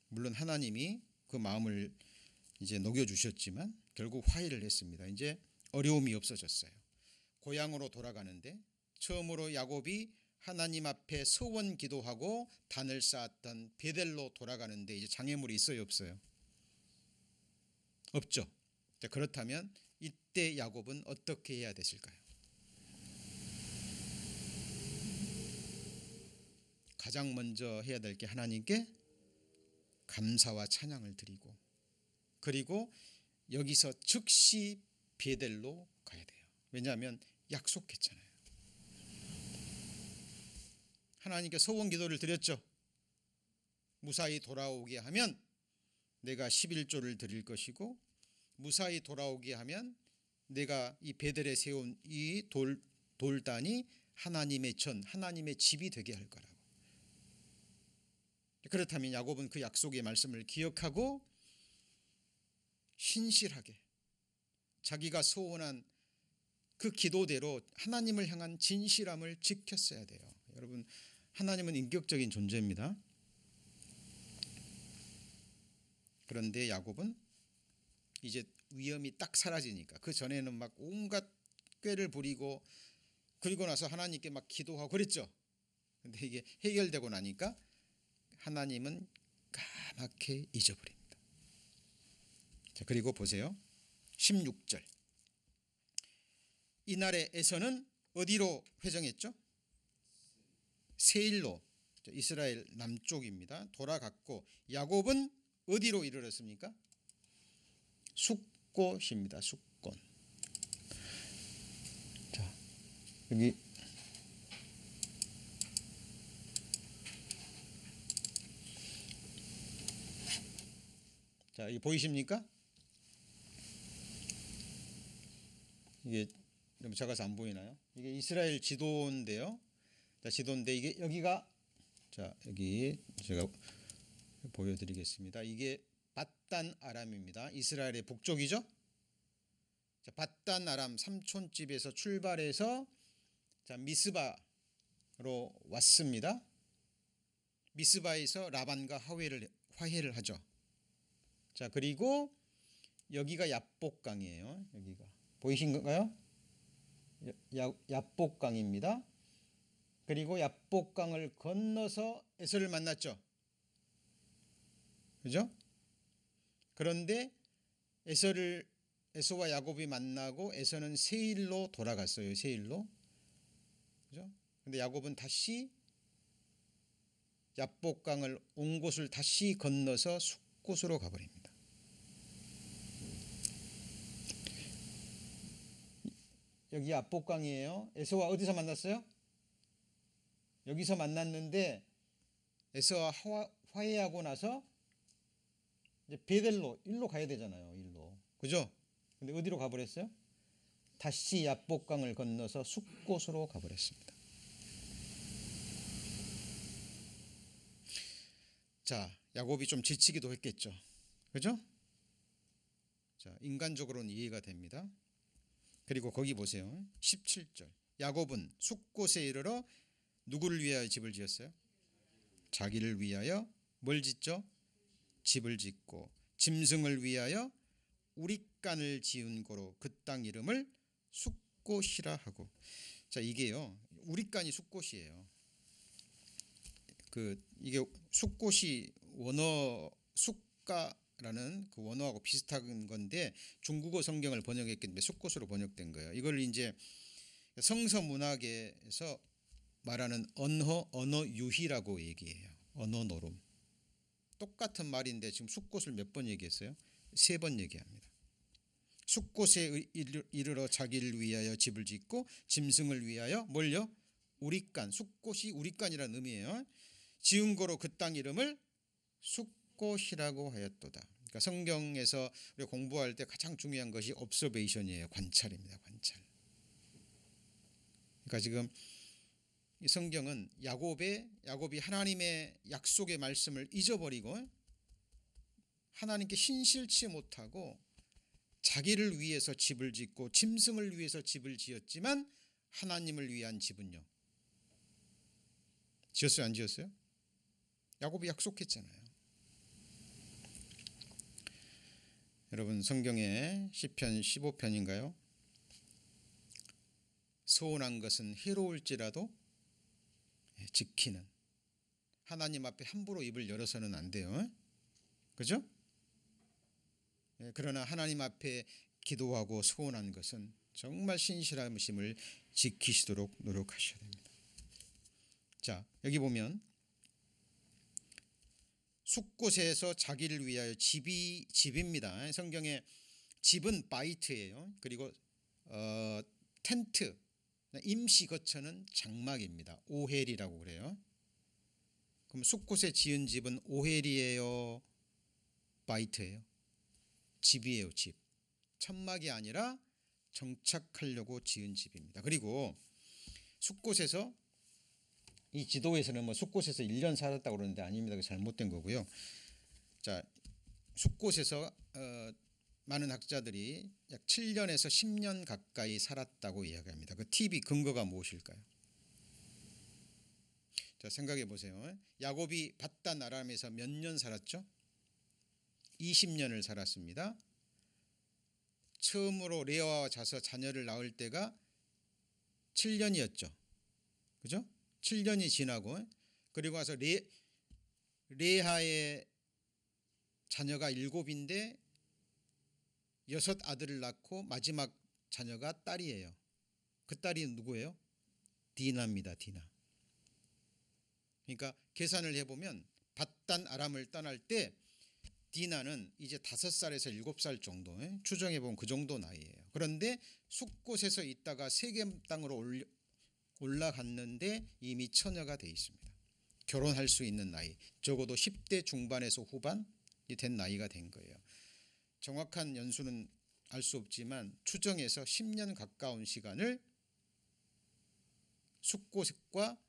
물론 하나님이 그 마음을 이제 녹여주셨지만 결국 화해를 했습니다. 이제 어려움이 없어졌어요. 고향으로 돌아가는데 처음으로 야곱이 하나님 앞에 서원 기도하고 단을 쌓았던 베델로 돌아가는데 이제 장애물이 있어요, 없어요? 없죠. 자, 그렇다면 이때 야곱은 어떻게 해야 됐을까요? 가장 먼저 해야 될 게 하나님께 감사와 찬양을 드리고, 그리고 여기서 즉시 베델로 가야 돼요. 왜냐하면 약속했잖아요. 하나님께 소원 기도를 드렸죠. 무사히 돌아오게 하면 내가 11조를 드릴 것이고, 무사히 돌아오게 하면 내가 이 베델에 세운 이 돌단이 하나님의 전, 하나님의 집이 되게 할 거라고. 그렇다면 야곱은 그 약속의 말씀을 기억하고 신실하게 자기가 소원한 그 기도대로 하나님을 향한 진실함을 지켰어야 돼요. 여러분, 하나님은 인격적인 존재입니다. 그런데 야곱은 이제 위험이 딱 사라지니까, 그 전에는 막 온갖 꾀를 부리고 그리고 나서 하나님께 막 기도하고 그랬죠. 근데 이게 해결되고 나니까 하나님은 까맣게 잊어버립니다. 자, 그리고 보세요. 16절. 이날에 에서는 어디로 회정했죠? 세일로, 이스라엘 남쪽입니다. 돌아갔고, 야곱은 어디로 이르렀습니까? 숫곳입니다. 숫곳. 자, 여기 자, 이 보이십니까? 이게 너무 작아서 안 보이나요? 이게 이스라엘 지도인데요. 자, 지도인데 이게 여기가, 자, 여기 제가 보여드리겠습니다. 이게 밧단 아람입니다. 이스라엘의 북쪽이죠. 자, 밧단 아람 삼촌집에서 출발해서 자, 미스바로 왔습니다. 미스바에서 라반과 화해를 하죠. 자, 그리고 여기가 야복강이에요. 여기가 보이신 건가요? 야복강입니다. 그리고 야복강을 건너서 에서를 만났죠. 그죠? 그런데 에서와 야곱이 만나고 에서는 세일로 돌아갔어요. 세일로. 그죠? 근데 야곱은 다시 야복강을 온 곳을 다시 건너서 숫곳으로 가버립니다. 여기 야복강이에요. 에서와 어디서 만났어요? 여기서 만났는데 에서와 화해하고 나서 이제 베델로 일로 가야 되잖아요. 일로. 그죠? 근데 어디로 가버렸어요? 다시 야복강을 건너서 숫곳으로 가버렸습니다. 자, 야곱이 좀 지치기도 했겠죠. 그죠? 자, 인간적으로는 이해가 됩니다. 그리고 거기 보세요. 17절. 야곱은 숫곳에 이르러 누구를 위하여 집을 지었어요? 자기를 위하여 뭘 짓죠? 집을 짓고 짐승을 위하여 우릿간을 지은 고로 그 땅 이름을 숫곳이라 하고. 자, 이게요, 우릿간이 숫곳이에요. 이게 숫곳이 원어 숫가라는 그 원어하고 비슷한 건데 중국어 성경을 번역했기 때문에 숫곳으로 번역된 거예요. 이걸 이제 성서 문학에서 말하는 언어 유희라고 얘기해요. 언어 노름. 똑같은 말인데 지금 숫곳을 몇 번 얘기했어요? 3번 얘기합니다. 숫곳에 이르러 자기를 위하여 집을 짓고 짐승을 위하여 뭘요? 우릿간. 숫곳이 우릿간이라는 의미예요. 지은 거로 그 땅 이름을 숫곳이라고 하였도다. 그러니까 성경에서 우리가 공부할 때 가장 중요한 것이 observation이에요. 관찰입니다. 관찰. 그러니까 지금 이 성경은 야곱이 하나님의 약속의 말씀을 잊어버리고 하나님께 신실치 못하고 자기를 위해서 집을 짓고 짐승을 위해서 집을 지었지만 하나님을 위한 집은요? 지었어요? 안 지었어요? 야곱이 약속했잖아요. 여러분, 성경에 시편 15편인가요? 서운한 것은 해로울지라도 지키는, 하나님 앞에 함부로 입을 열어서는 안 돼요. 그죠? 그러나 하나님 앞에 기도하고 소원한 것은 정말 신실함을 지키시도록 노력하셔야 됩니다. 자, 여기 보면 숫곳에서 자기를 위하여 집입니다. 성경에 집은 바이트예요. 그리고 텐트, 임시 거처는 장막입니다. 오헬이라고 그래요. 그럼 숫곳에 지은 집은 오헬이에요? 바이트예요? 집이에요. 집. 천막이 아니라 정착하려고 지은 집입니다. 그리고 숫곳에서, 이 지도에서는 뭐 숫곳에서 1년 살았다고 그러는데 아닙니다. 잘못된 거고요. 자, 숫곳에서 많은 학자들이 약 7년에서 10년 가까이 살았다고 이야기합니다. 그 TV 근거가 무엇일까요? 자, 생각해 보세요. 야곱이 밧단 아람에서 몇 년 살았죠? 20년을 살았습니다. 처음으로 레아와 자녀를 낳을 때가 7년이었죠. 그죠? 7년이 지나고 그리고 와서 레아의 자녀가 7인데 6 아들을 낳고 마지막 자녀가 딸이에요. 그 딸이 누구예요? 디나입니다. 디나. 그러니까 계산을 해보면 밧단 아람을 떠날 때 디나는 이제 5살에서 7살 정도, 추정해보면 그 정도 나이예요. 그런데 숫곳에서 있다가 세겜 땅으로 올라갔는데 이미 처녀가 돼 있습니다. 결혼할 수 있는 나이, 적어도 10대 중반에서 후반이 된 나이가 된 거예요. 정확한 연수는 알 수 없지만 추정해서 10년 가까운 시간을 숫곳과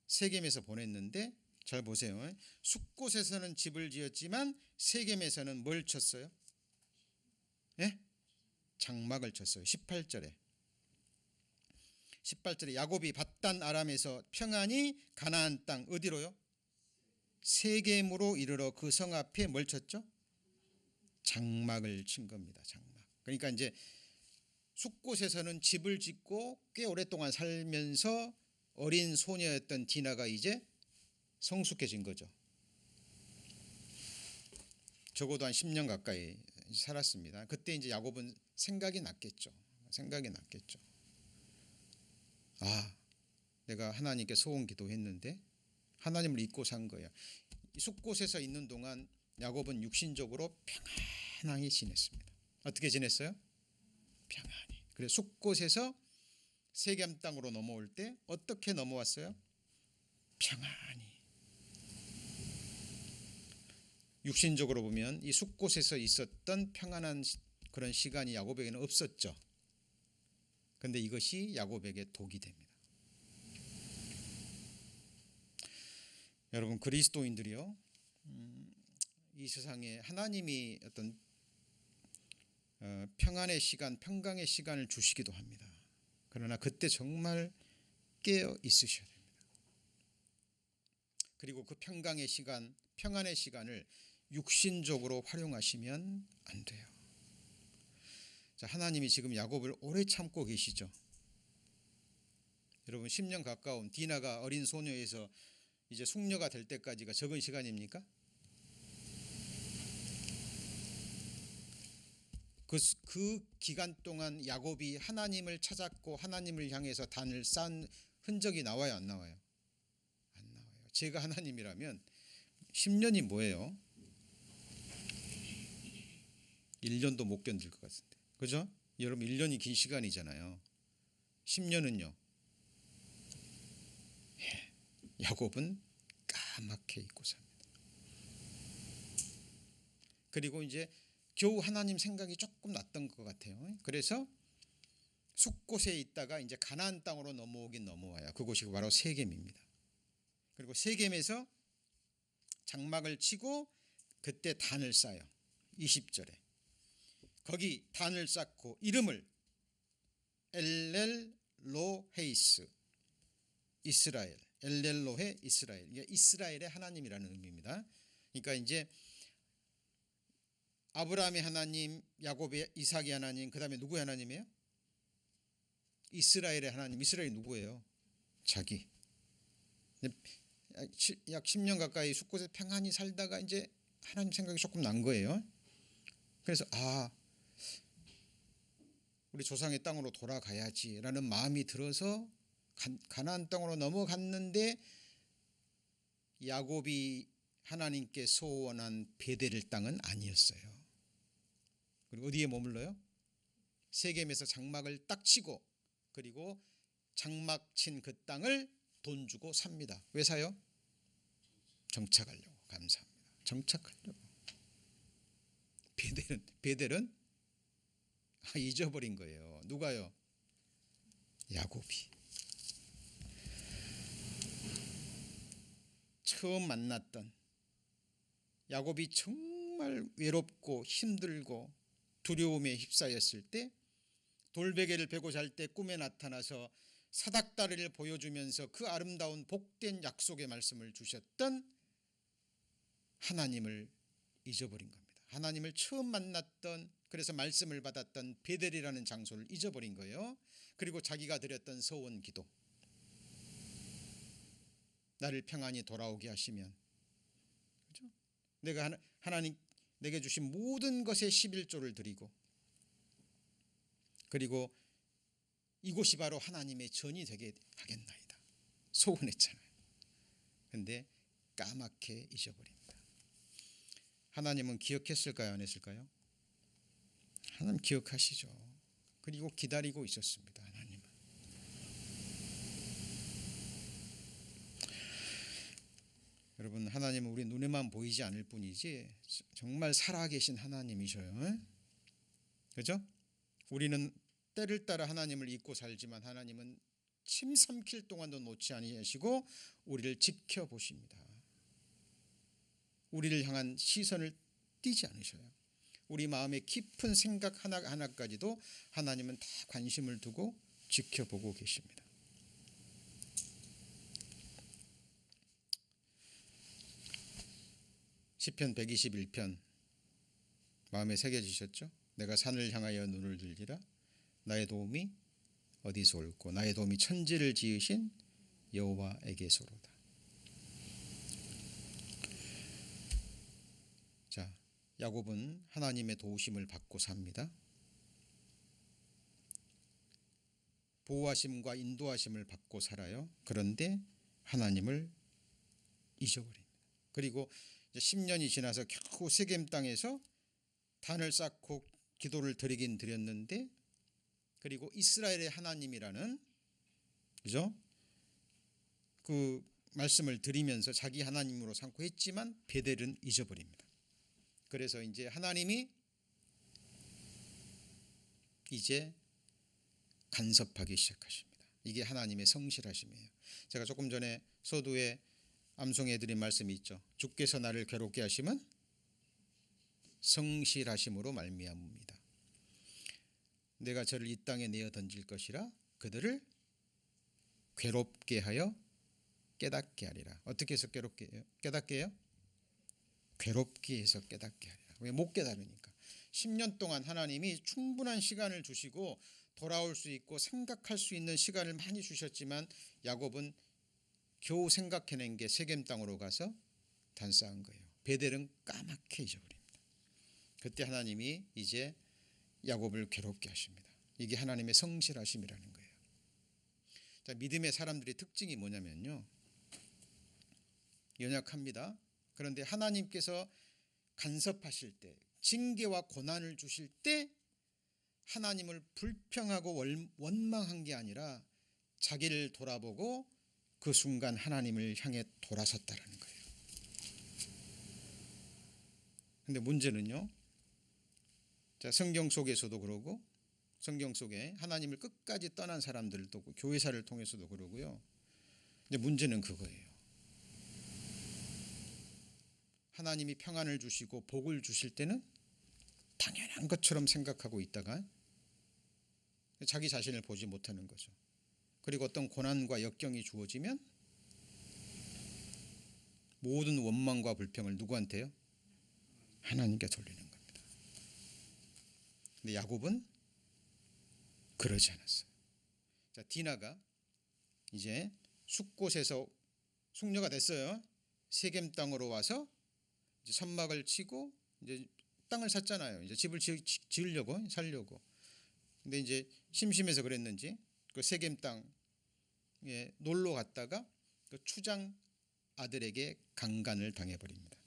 세겜에서 보냈는데 잘 보세요. 숫곳에서는 집을 지었지만 세겜에서는 뭘 쳤어요? 예? 장막을 쳤어요. 18절에 야곱이 밧단 아람에서 평안히 가나안 땅 어디로요? 세겜으로 이르러 그 성 앞에 뭘 쳤죠? 장막을 친 겁니다. 장막. 그러니까 이제 숫곳에서는 집을 짓고 꽤 오랫동안 살면서 어린 소녀였던 디나가 이제 성숙해진 거죠. 적어도 한 10년 가까이 살았습니다. 그때 이제 야곱은 생각이 났겠죠. 아, 내가 하나님께 소원 기도했는데 하나님을 잊고 산 거야. 숫곳에서 있는 동안 야곱은 육신적으로 평안하게 지냈습니다. 어떻게 지냈어요? 평안히. 그래서 숫곳에서 세겜 땅으로 넘어올 때 어떻게 넘어왔어요? 평안히. 육신적으로 보면 이 숫곳에서 있었던 평안한 그런 시간이 야곱에게는 없었죠. 그런데 이것이 야곱에게 독이 됩니다. 여러분, 그리스도인들이요, 이 세상에 하나님이 어떤 평안의 시간, 평강의 시간을 주시기도 합니다. 그러나 그때 정말 깨어 있으셔야 됩니다. 그리고 그 평강의 시간, 평안의 시간을 육신적으로 활용하시면 안 돼요. 자, 하나님이 지금 야곱을 오래 참고 계시죠. 여러분, 10년 가까운 디나가 어린 소녀에서 이제 숙녀가 될 때까지가 적은 시간입니까? 그 기간 동안 야곱이 하나님을 찾았고 하나님을 향해서 단을 쌓은 흔적이 나와요, 안 나와요? 안 나와요. 제가 하나님이라면 10년이 뭐예요? 1년도 못 견딜 것 같은데. 그죠? 여러분, 1년이 긴 시간이잖아요. 10년은요. 야곱은 까맣게 잊고 삽니다. 그리고 이제 겨우 하나님 생각이 조금 났던 것 같아요. 그래서 숫곳에 있다가 이제 가나안 땅으로 넘어오긴 넘어와요. 그곳이 바로 세겜입니다. 그리고 세겜에서 장막을 치고 그때 단을 쌓아요. 20절에 거기 단을 쌓고 이름을 엘렐로헤이스, 이스라엘, 엘렐로헤 이스라엘, 이게 이스라엘의 하나님이라는 의미입니다. 그러니까 이제 아브라함의 하나님, 야곱의, 이삭의 하나님, 그 다음에 누구의 하나님이에요? 이스라엘의 하나님. 이스라엘이 누구예요? 자기. 약 10년 가까이 숫곳에 평안히 살다가 이제 하나님 생각이 조금 난 거예요. 그래서 우리 조상의 땅으로 돌아가야지라는 마음이 들어서 가나안 땅으로 넘어갔는데 야곱이 하나님께 소원한 베델 땅은 아니었어요. 그리고 어디에 머물러요? 세겜에서 장막을 딱 치고 그리고 장막 친 그 땅을 돈 주고 삽니다. 왜 사요? 정착하려고. 감사합니다. 정착하려고. 베델은 잊어버린 거예요. 누가요? 야곱이. 처음 만났던 야곱이 정말 외롭고 힘들고 두려움에 휩싸였을 때, 돌베개를 베고 잘 때 꿈에 나타나서 사닥다리를 보여주면서 그 아름다운 복된 약속의 말씀을 주셨던 하나님을 잊어버린 겁니다. 하나님을 처음 만났던, 그래서 말씀을 받았던 베델이라는 장소를 잊어버린 거예요. 그리고 자기가 드렸던 서원 기도, 나를 평안히 돌아오게 하시면, 그렇죠? 내가 하나님 내게 주신 모든 것에 11조를 드리고, 그리고 이곳이 바로 하나님의 전이 되게 하겠나이다 소원했잖아요. 그런데 까맣게 잊어버립니다. 하나님은 기억했을까요, 안 했을까요? 하나님 기억하시죠. 그리고 기다리고 있었습니다. 하나님은. 여러분, 하나님은 우리 눈에만 보이지 않을 뿐이지 정말 살아계신 하나님이셔요. 그렇죠? 우리는 때를 따라 하나님을 잊고 살지만 하나님은 침 삼킬 동안도 놓지 아니하시고 우리를 지켜보십니다. 우리를 향한 시선을 띄지 않으셔요. 우리 마음의 깊은 생각 하나하나까지도 하나님은 다 관심을 두고 지켜보고 계십니다. 시편 121편 마음에 새겨지셨죠? 내가 산을 향하여 눈을 들리라. 나의 도움이 어디서 올고 나의 도움이 천지를 지으신 여호와에게서로다. 자, 야곱은 하나님의 도우심을 받고 삽니다. 보호하심과 인도하심을 받고 살아요. 그런데 하나님을 잊어버립니다. 그리고 10년이 지나서 겨우 세겜 땅에서 단을 쌓고 기도를 드리긴 드렸는데, 그리고 이스라엘의 하나님이라는, 그죠? 그 말씀을 드리면서 자기 하나님으로 삼고 했지만 베델은 잊어버립니다. 그래서 이제 하나님이 이제 간섭하기 시작하십니다. 이게 하나님의 성실하심이에요. 제가 조금 전에 서두에 암송해 드린 말씀이 있죠. 주께서 나를 괴롭게 하심은 성실하심으로 말미암습니다. 내가 저를 이 땅에 내어 던질 것이라 그들을 괴롭게 하여 깨닫게 하리라. 어떻게 해서 깨닫게 해요? 괴롭게 해서 깨닫게 하리라. 왜? 못 깨달으니까. 10년 동안 하나님이 충분한 시간을 주시고 돌아올 수 있고 생각할 수 있는 시간을 많이 주셨지만 야곱은 겨우 생각해낸 게 세겜 땅으로 가서 단 쌓은 거예요. 베델은 까맣게 잊어버립니다. 그때 하나님이 이제 야곱을 괴롭게 하십니다. 이게 하나님의 성실하심이라는 거예요. 자, 믿음의 사람들의 특징이 뭐냐면요, 연약합니다. 그런데 하나님께서 간섭하실 때, 징계와 고난을 주실 때 하나님을 불평하고 원망한 게 아니라 자기를 돌아보고 그 순간 하나님을 향해 돌아섰다는 거예요. 근데 문제는요, 자, 성경 속에서도 그러고 성경 속에 하나님을 끝까지 떠난 사람들도 교회사를 통해서도 그러고요. 근데 문제는 그거예요. 하나님이 평안을 주시고 복을 주실 때는 당연한 것처럼 생각하고 있다가 자기 자신을 보지 못하는 거죠. 그리고 어떤 고난과 역경이 주어지면 모든 원망과 불평을 누구한테요? 하나님께 돌리는 겁니다. 근데 야곱은 그러지 않았어요. 자, 디나가 이제 숫곳에서 숙녀가 됐어요. 세겜 땅으로 와서 이제 천막을 치고 이제 땅을 샀잖아요. 이제 집을 지으려고 살려고. 근데 이제 심심해서 그랬는지 그 세겜 땅에 놀러 갔다가 그 추장 아들에게 강간을 당해버립니다.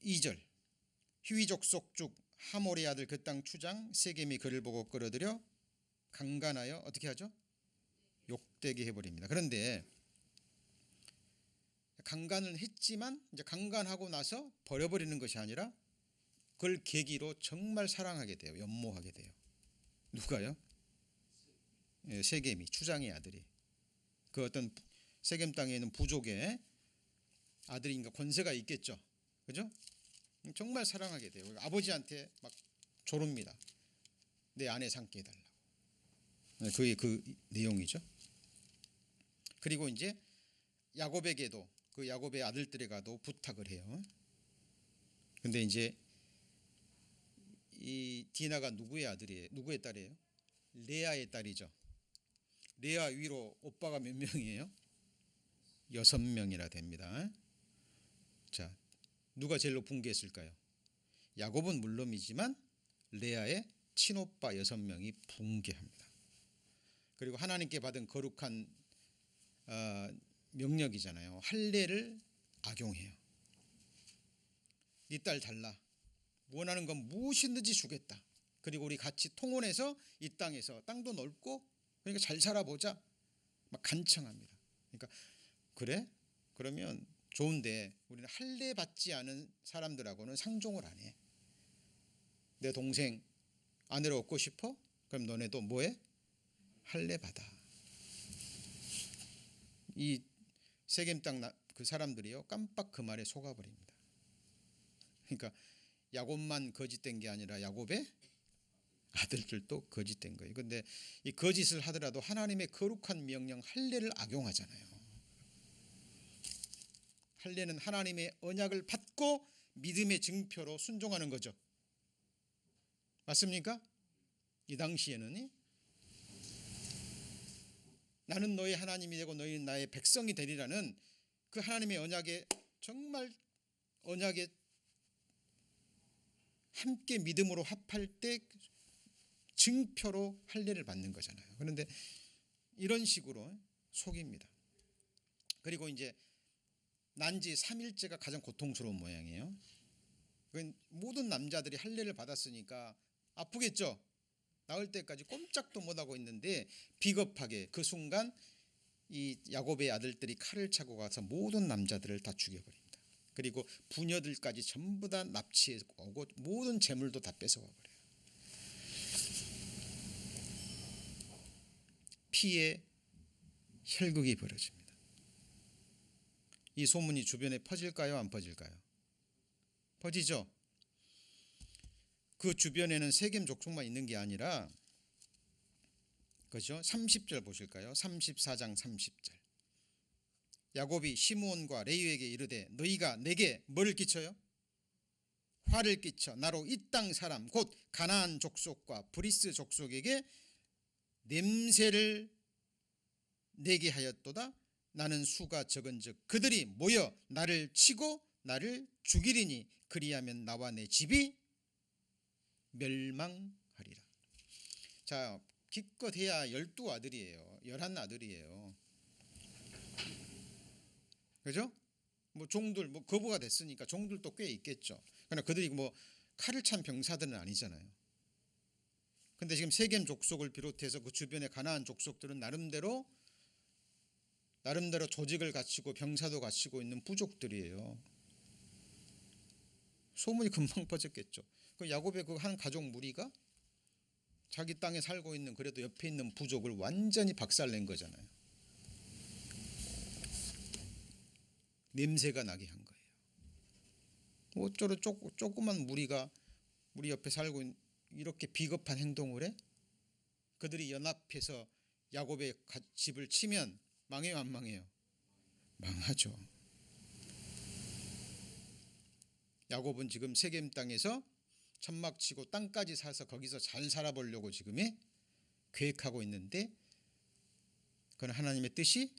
2절 히위족 속죽 하몰의 아들 그 땅 추장 세겜이 그를 보고 끌어들여 강간하여 어떻게 하죠? 욕되게 해버립니다. 그런데 강간을 했지만 이제 강간하고 나서 버려버리는 것이 아니라 그걸 계기로 정말 사랑하게 돼요. 연모하게 돼요. 누가요? 세겜이, 추장의 아들이. 그 어떤 세겜 땅에 있는 부족의 아들인가 권세가 있겠죠. 그죠? 정말 사랑하게 돼요. 아버지한테 막 조릅니다. 내 아내 삼게 해달라고. 그게 그 내용이죠. 그리고 이제 야곱에게도 그 야곱의 아들들에게도 부탁을 해요. 근데 이제 이 디나가 누구의 아들이에요? 누구의 딸이에요? 레아의 딸이죠. 레아 위로 오빠가 몇 명이에요? 6명이나 됩니다. 자, 누가 제일 높은 게 있을까요? 야곱은 물론이지만 레아의 친오빠 6명이 붕괴합니다. 그리고 하나님께 받은 거룩한 명령이잖아요. 할례를 악용해요. 네 딸 달라. 원하는 건 무엇이든지 주겠다. 그리고 우리 같이 통혼해서 이 땅에서 땅도 넓고 그러니까 잘 살아보자. 막 간청합니다. 그러니까 그래? 그러면 좋은데 우리는 할례 받지 않은 사람들하고는 상종을 안 해. 내 동생 아내로 얻고 싶어? 그럼 너네도 뭐해? 할례 받아. 이 세겜 땅 그 사람들이요 깜빡 그 말에 속아버립니다. 그러니까 야곱만 거짓된 게 아니라 야곱의 아들들도 거짓된 거예요. 그런데 이 거짓을 하더라도 하나님의 거룩한 명령 할례를 악용하잖아요. 할례는 하나님의 언약을 받고 믿음의 증표로 순종하는 거죠. 맞습니까? 이 당시에는 나는 너의 하나님이 되고 너희는 나의 백성이 되리라는 그 하나님의 언약에 정말 언약에 함께 믿음으로 합할 때 증표로 할례를 받는 거잖아요. 그런데 이런 식으로 속입니다. 그리고 이제 난지 3일째가 가장 고통스러운 모양이에요. 모든 남자들이 할례를 받았으니까 아프겠죠. 나을 때까지 꼼짝도 못하고 있는데 비겁하게 그 순간 이 야곱의 아들들이 칼을 차고 가서 모든 남자들을 다 죽여버립니다. 그리고 부녀들까지 전부 다 납치해 오고 모든 재물도 다 뺏어와 버려요. 피의 혈극이 벌어집니다. 이 소문이 주변에 퍼질까요? 안 퍼질까요? 퍼지죠. 그 주변에는 세겜 족속만 있는 게 아니라 그렇죠? 30절 보실까요? 34장 30절. 야곱이 시므온과 레위에게 이르되 너희가 내게 뭐를 끼쳐요? 화를 끼쳐 나로 이 땅 사람 곧 가나안 족속과 브리스 족속에게 냄새를 내게 하였도다. 나는 수가 적은즉 그들이 모여 나를 치고 나를 죽이리니 그리하면 나와 내 집이 멸망하리라. 자, 기껏 해야 12아들이에요. 11아들이에요. 그죠? 뭐 종들 뭐 거부가 됐으니까 종들도 꽤 있겠죠. 그러나 그들이 뭐 칼을 찬 병사들은 아니잖아요. 근데 지금 세겜 족속을 비롯해서 그 주변의 가나안 족속들은 나름대로 조직을 갖추고 병사도 갖추고 있는 부족들이에요. 소문이 금방 퍼졌겠죠. 그 야곱의 그 한 가족 무리가 자기 땅에 살고 있는 그래도 옆에 있는 부족을 완전히 박살낸 거잖아요. 냄새가 나게 한 거예요. 어쩌러 조그만 무리가 우리 옆에 살고 있는 이렇게 비겁한 행동을 해? 그들이 연합해서 야곱의 집을 치면 망해요, 안 망해요? 망하죠. 야곱은 지금 세겜 땅에서 천막 치고 땅까지 사서 거기서 잘 살아보려고 지금 계획하고 있는데 그건 하나님의 뜻이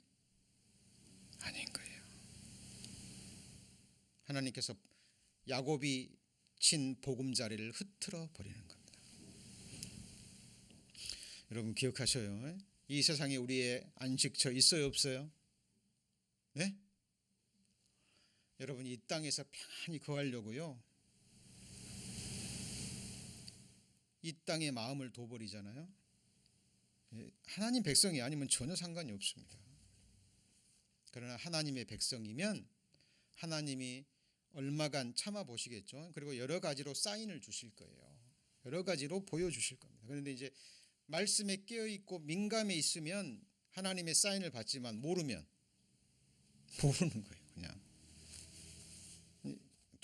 아닌 거예요. 하나님께서 야곱이 친 보금자리를 흩트러 버리는 겁니다. 여러분 기억하셔요. 이 세상에 우리의 안식처 있어요, 없어요? 네? 여러분 이 땅에서 평안히 거하려고요. 이 땅의 마음을 둬버리잖아요. 하나님 백성이 아니면 전혀 상관이 없습니다. 그러나 하나님의 백성이면 하나님이 얼마간 참아보시겠죠. 그리고 여러 가지로 사인을 주실 거예요. 여러 가지로 보여주실 겁니다. 그런데 이제 말씀에 깨어있고 민감해 있으면 하나님의 사인을 받지만 모르면 모르는 거예요. 그냥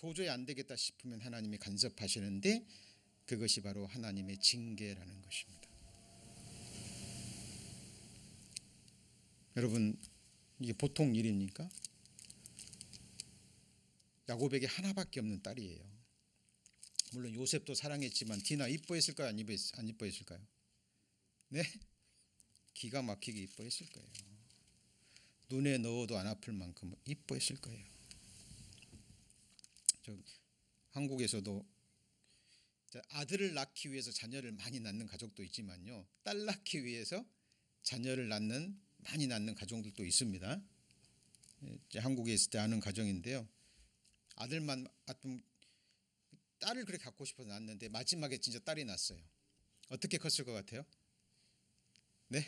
도저히 안 되겠다 싶으면 하나님이 간섭하시는데 그것이 바로 하나님의 징계라는 것입니다. 여러분, 이게 보통 일입니까? 야곱에게 하나밖에 없는 딸이에요. 물론 요셉도 사랑했지만 디나 이뻐했을까요? 안 이뻐했을까요? 네? 기가 막히게 이뻐했을 거예요. 눈에 넣어도 안 아플 만큼 이뻐했을 거예요. 한국에서도 아들을 낳기 위해서 자녀를 많이 낳는 가족도 있지만요, 딸 낳기 위해서 자녀를 많이 낳는 가정들도 있습니다. 한국에 있을 때 아는 가정인데요, 아들만 딸을 그렇게 갖고 싶어서 낳았는데 마지막에 진짜 딸이 났어요. 어떻게 컸을 것 같아요? 네?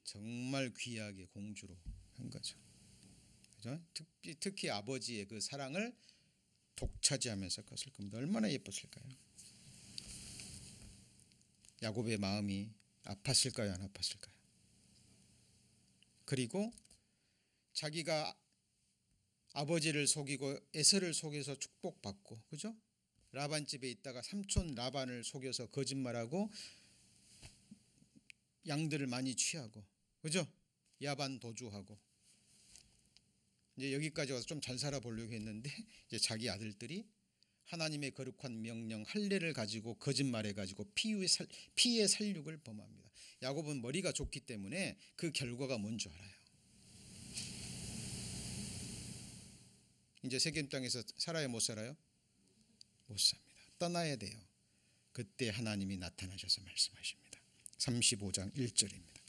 정말 귀하게 공주로 한 거죠. 그죠? 특히 아버지의 그 사랑을 독차지하면서 컸을 겁니다. 얼마나 예뻤을까요? 야곱의 마음이 아팠을까요? 안 아팠을까요? 그리고 자기가 아버지를 속이고 에서를 속여서 축복받고, 그죠? 라반 집에 있다가 삼촌 라반을 속여서 거짓말하고 양들을 많이 취하고, 그죠? 야반 도주하고, 이제 여기까지 와서 좀 잘 살아보려고 했는데 이제 자기 아들들이 하나님의 거룩한 명령 할례를 가지고 거짓말해 가지고 피의 살육을 범합니다. 야곱은 머리가 좋기 때문에 그 결과가 뭔 줄 알아요. 이제 세겜 땅에서 살아요, 못 살아요? 못 삽니다. 떠나야 돼요. 그때 하나님이 나타나셔서 말씀하십니다. 35장 1절입니다.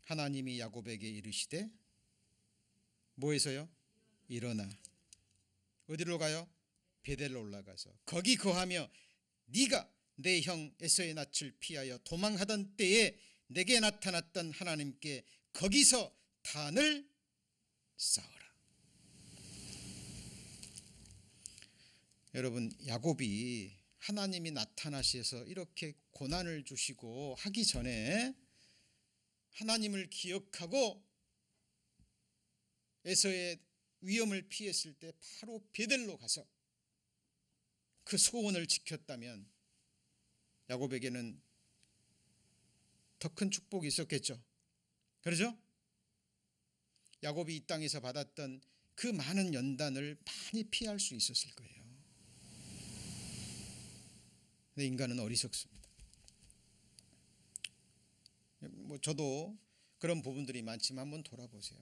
하나님이 야곱에게 이르시되 뭐해서요? 일어나. 어디로 가요? 베델로 올라가서 거기 거하며 네가 내 형 에서의 낯을 피하여 도망하던 때에 내게 나타났던 하나님께 거기서 단을 쌓으라. 여러분, 야곱이 하나님이 나타나셔서 이렇게 고난을 주시고 하기 전에 하나님을 기억하고 에서의 위험을 피했을 때 바로 베델로 가서 그 소원을 지켰다면 야곱에게는 더 큰 축복이 있었겠죠. 그렇죠? 야곱이 이 땅에서 받았던 그 많은 연단을 많이 피할 수 있었을 거예요. 근데 인간은 어리석습니다. 저도 그런 부분들이 많지만 한번 돌아보세요.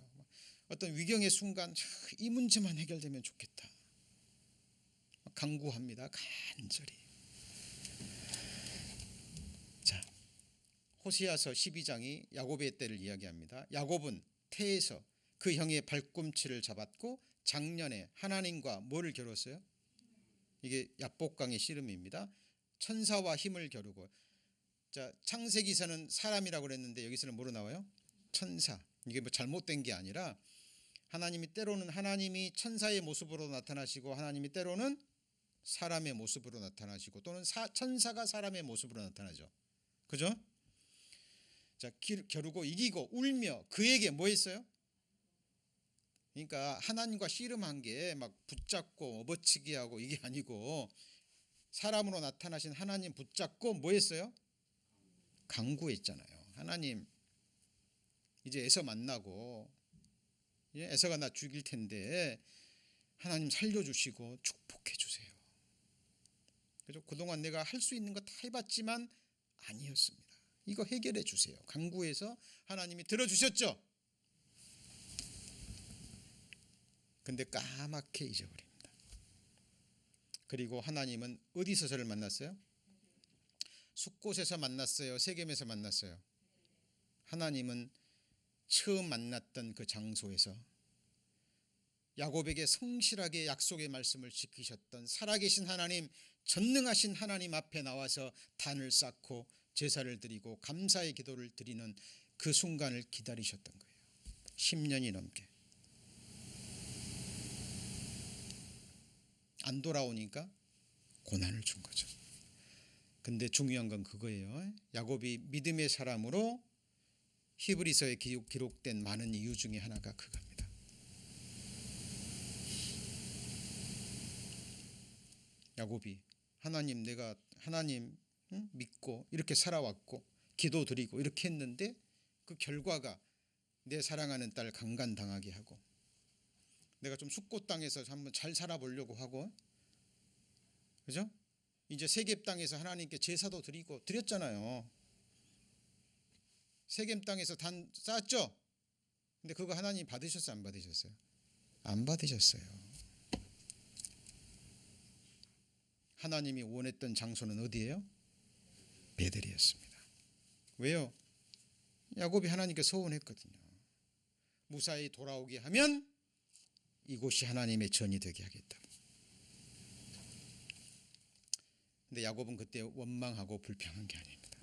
어떤 위경의 순간 이 문제만 해결되면 좋겠다, 간구합니다. 간절히. 자, 호세아서 12장이 야곱의 때를 이야기합니다. 야곱은 태에서 그 형의 발꿈치를 잡았고 작년에 하나님과 뭐를 겨뤘어요? 이게 약복강의 씨름입니다. 천사와 힘을 겨루고. 자, 창세기서는 사람이라고 그랬는데 여기서는 뭐로 나와요? 천사. 이게 뭐 잘못된 게 아니라 하나님이 때로는 하나님이 천사의 모습으로 나타나시고 하나님이 때로는 사람의 모습으로 나타나시고 또는 천사가 사람의 모습으로 나타나죠. 그죠? 자, 겨루고 이기고 울며 그에게 뭐 했어요? 그러니까 하나님과 씨름한 게 막 붙잡고 업어치기 하고 이게 아니고 사람으로 나타나신 하나님 붙잡고 뭐 했어요? 간구했잖아요. 하나님, 이제 에서 만나고 에서가 나 죽일 텐데 하나님 살려주시고 축복해 주세요. 그래서 그동안 내가 할 수 있는 거 다 해봤지만 아니었습니다. 이거 해결해 주세요. 간구해서 하나님이 들어주셨죠. 근데 까맣게 잊어버립니다. 그리고 하나님은 어디서 저를 만났어요? 숫곳에서 만났어요? 세겜에서 만났어요? 하나님은 처음 만났던 그 장소에서 야곱에게 성실하게 약속의 말씀을 지키셨던 살아계신 하나님, 전능하신 하나님 앞에 나와서 단을 쌓고 제사를 드리고 감사의 기도를 드리는 그 순간을 기다리셨던 거예요. 10년이 넘게. 안 돌아오니까 고난을 준 거죠. 근데 중요한 건 그거예요. 야곱이 믿음의 사람으로 히브리서에 기록된 많은 이유 중에 하나가 그겁니다. 야곱이 하나님, 내가 하나님 믿고 이렇게 살아왔고 기도드리고 이렇게 했는데 그 결과가 내 사랑하는 딸 강간당하게 하고, 내가 좀 숙고 땅에서 한번 잘 살아보려고 하고, 그죠? 이제 세겜 땅에서 하나님께 제사도 드렸잖아요. 세겜 땅에서 단 쌓았죠? 근데 그거 하나님 받으셨어요, 안 받으셨어요? 안 받으셨어요. 하나님이 원했던 장소는 어디예요? 베델이었습니다. 왜요? 야곱이 하나님께 서원했거든요. 무사히 돌아오게 하면 이곳이 하나님의 전이 되게 하겠다. 근데 야곱은 그때 원망하고 불평한 게 아닙니다.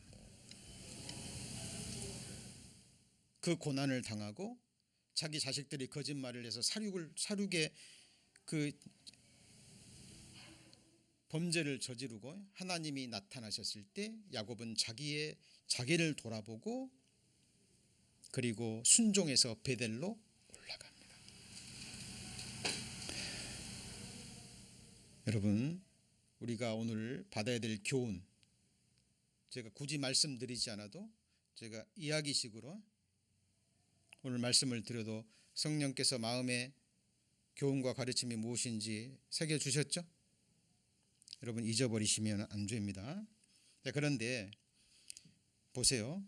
그 고난을 당하고 자기 자식들이 거짓말을 해서 살육의 그 범죄를 저지르고 하나님이 나타나셨을 때 야곱은 자기를 돌아보고 그리고 순종해서 베델로 올라갑니다. 여러분, 우리가 오늘 받아야 될 교훈, 제가 굳이 말씀드리지 않아도 제가 이야기식으로 오늘 말씀을 드려도 성령께서 마음에 교훈과 가르침이 무엇인지 새겨주셨죠? 여러분, 잊어버리시면 안 됩니다. 그런데 보세요.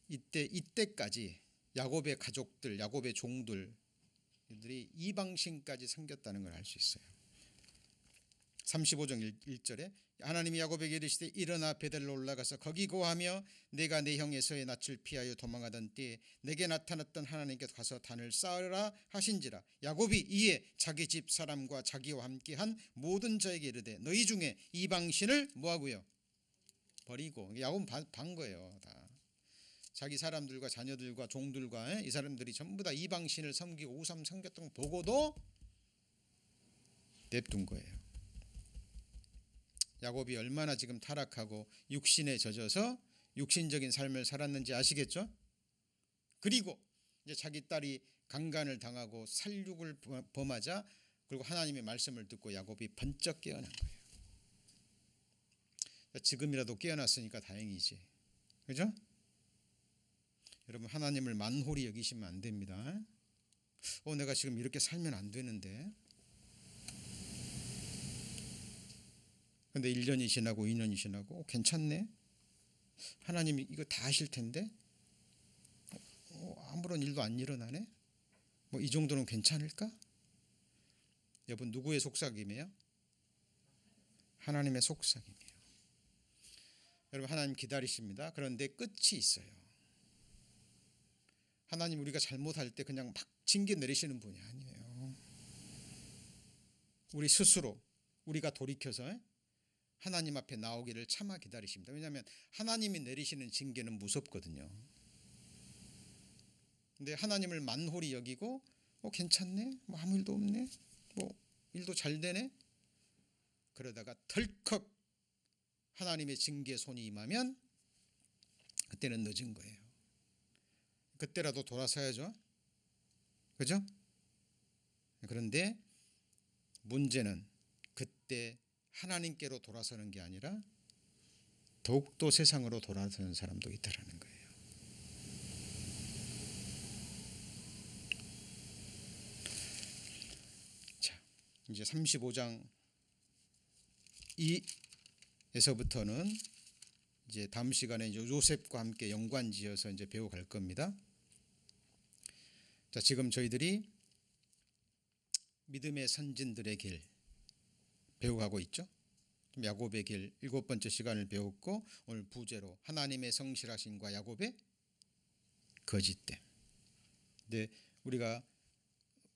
이때까지 야곱의 가족들, 야곱의 종들이 이방신까지 섬겼다는 걸 알 수 있어요. 35장 1절에 하나님이 야곱에게 이르시되 일어나 베델로 올라가서 거기 거하며 내가 내 형 에서의 낯을 피하여 도망하던 때에 내게 나타났던 하나님께 가서 단을 쌓으라 하신지라. 야곱이 이에 자기 집 사람과 자기와 함께한 모든 자에게 이르되 너희 중에 이방신을 뭐하고요? 버리고. 야곱은 반 거예요. 다 자기 사람들과 자녀들과 종들과 이 사람들이 전부 다 이방신을 섬기고 우상 섬겼던 거 보고도 냅둔 거예요. 야곱이 얼마나 지금 타락하고 육신에 젖어서 육신적인 삶을 살았는지 아시겠죠? 그리고 이제 자기 딸이 강간을 당하고 살육을 범하자 그리고 하나님의 말씀을 듣고 야곱이 번쩍 깨어난 거예요. 지금이라도 깨어났으니까 다행이지, 그죠? 여러분, 하나님을 만홀히 여기시면 안 됩니다. 내가 지금 이렇게 살면 안 되는데, 근데 1년이 지나고 2년이 지나고 괜찮네, 하나님이 이거 다 하실 텐데 아무런 일도 안 일어나네, 뭐 이 정도는 괜찮을까? 여러분, 누구의 속삭임이에요? 하나님의 속삭임이에요. 여러분, 하나님 기다리십니다. 그런데 끝이 있어요. 하나님 우리가 잘못할 때 그냥 막 징계 내리시는 분이 아니에요. 우리 스스로 우리가 돌이켜서 하나님 앞에 나오기를 참아 기다리십니다. 왜냐하면 하나님이 내리시는 징계는 무섭거든요. 근데 하나님을 만홀히 여기고 괜찮네, 뭐 아무 일도 없네, 뭐 일도 잘 되네, 그러다가 덜컥 하나님의 징계 손이 임하면 그때는 늦은 거예요. 그때라도 돌아서야죠, 그죠? 그런데 문제는 그때 하나님께로 돌아서는 게 아니라 더욱더 세상으로 돌아서는 사람도 있다라는 거예요. 자, 이제 35장 2에서부터는 이제 다음 시간에 요셉과 함께 연관지어서 이제 배워갈 겁니다. 자, 지금 저희들이 믿음의 선진들의 길 배워가고 있죠. 야곱의 길 7번째 시간을 배웠고, 오늘 부제로 하나님의 성실하심과 야곱의 거짓됨. 근데 우리가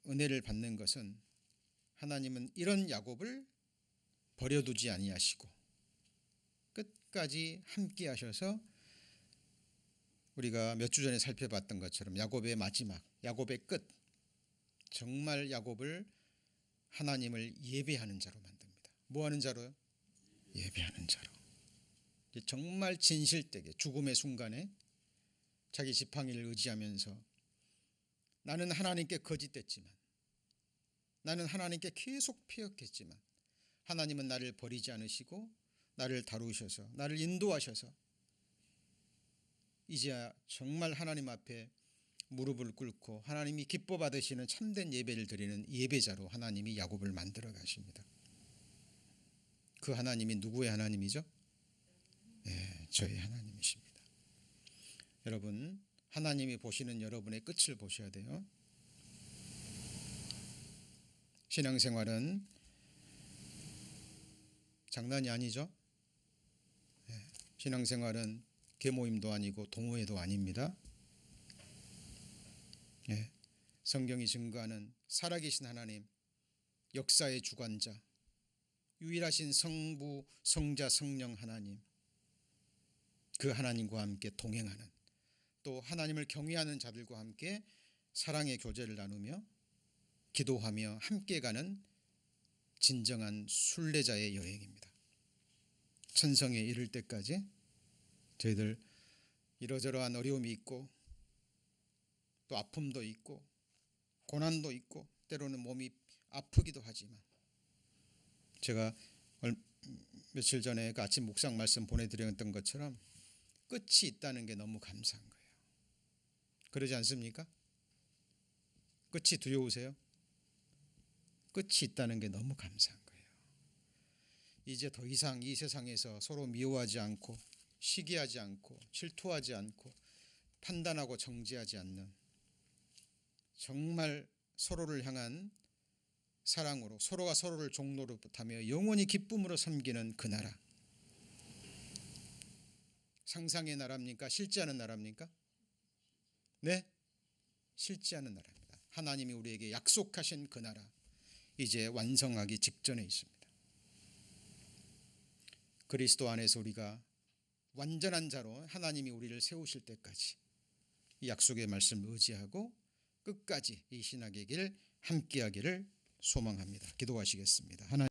은혜를 받는 것은 하나님은 이런 야곱을 버려두지 아니하시고 끝까지 함께 하셔서 우리가 몇 주 전에 살펴봤던 것처럼 야곱의 마지막, 야곱의 끝, 정말 야곱을 하나님을 예배하는 자로 만듭니다. 뭐 하는 자로요? 예배하는 자로. 정말 진실되게 죽음의 순간에 자기 지팡이를 의지하면서 나는 하나님께 거짓됐지만, 나는 하나님께 계속 피역했지만 하나님은 나를 버리지 않으시고 나를 다루셔서 나를 인도하셔서 이제야 정말 하나님 앞에 무릎을 꿇고 하나님이 기뻐 받으시는 참된 예배를 드리는 예배자로 하나님이 야곱을 만들어 가십니다. 그 하나님이 누구의 하나님이죠? 네, 저희 하나님이십니다. 여러분, 하나님이 보시는 여러분의 끝을 보셔야 돼요. 신앙생활은 장난이 아니죠. 네, 신앙생활은 계모임도 아니고 동호회도 아닙니다. 네, 성경이 증거하는 살아계신 하나님, 역사의 주관자, 유일하신 성부, 성자, 성령 하나님, 그 하나님과 함께 동행하는, 또 하나님을 경외하는 자들과 함께 사랑의 교제를 나누며 기도하며 함께 가는 진정한 순례자의 여행입니다. 천성에 이를 때까지 저희들 이러저러한 어려움이 있고 또 아픔도 있고 고난도 있고 때로는 몸이 아프기도 하지만, 제가 며칠 전에 그 아침 묵상 말씀 보내드렸던 것처럼 끝이 있다는 게 너무 감사한 거예요. 그러지 않습니까? 끝이 두려우세요? 끝이 있다는 게 너무 감사한 거예요. 이제 더 이상 이 세상에서 서로 미워하지 않고 시기하지 않고 질투하지 않고 판단하고 정죄하지 않는, 정말 서로를 향한 사랑으로 서로가 서로를 종노릇하며 영원히 기쁨으로 섬기는 그 나라. 상상의 나라입니까? 실제하는 나라입니까? 네, 실제하는 나라입니다. 하나님이 우리에게 약속하신 그 나라, 이제 완성하기 직전에 있습니다. 그리스도 안에서 우리가 완전한 자로 하나님이 우리를 세우실 때까지 이 약속의 말씀을 의지하고 끝까지 이 신학의 길 함께하기를 소망합니다. 기도하시겠습니다. 하나님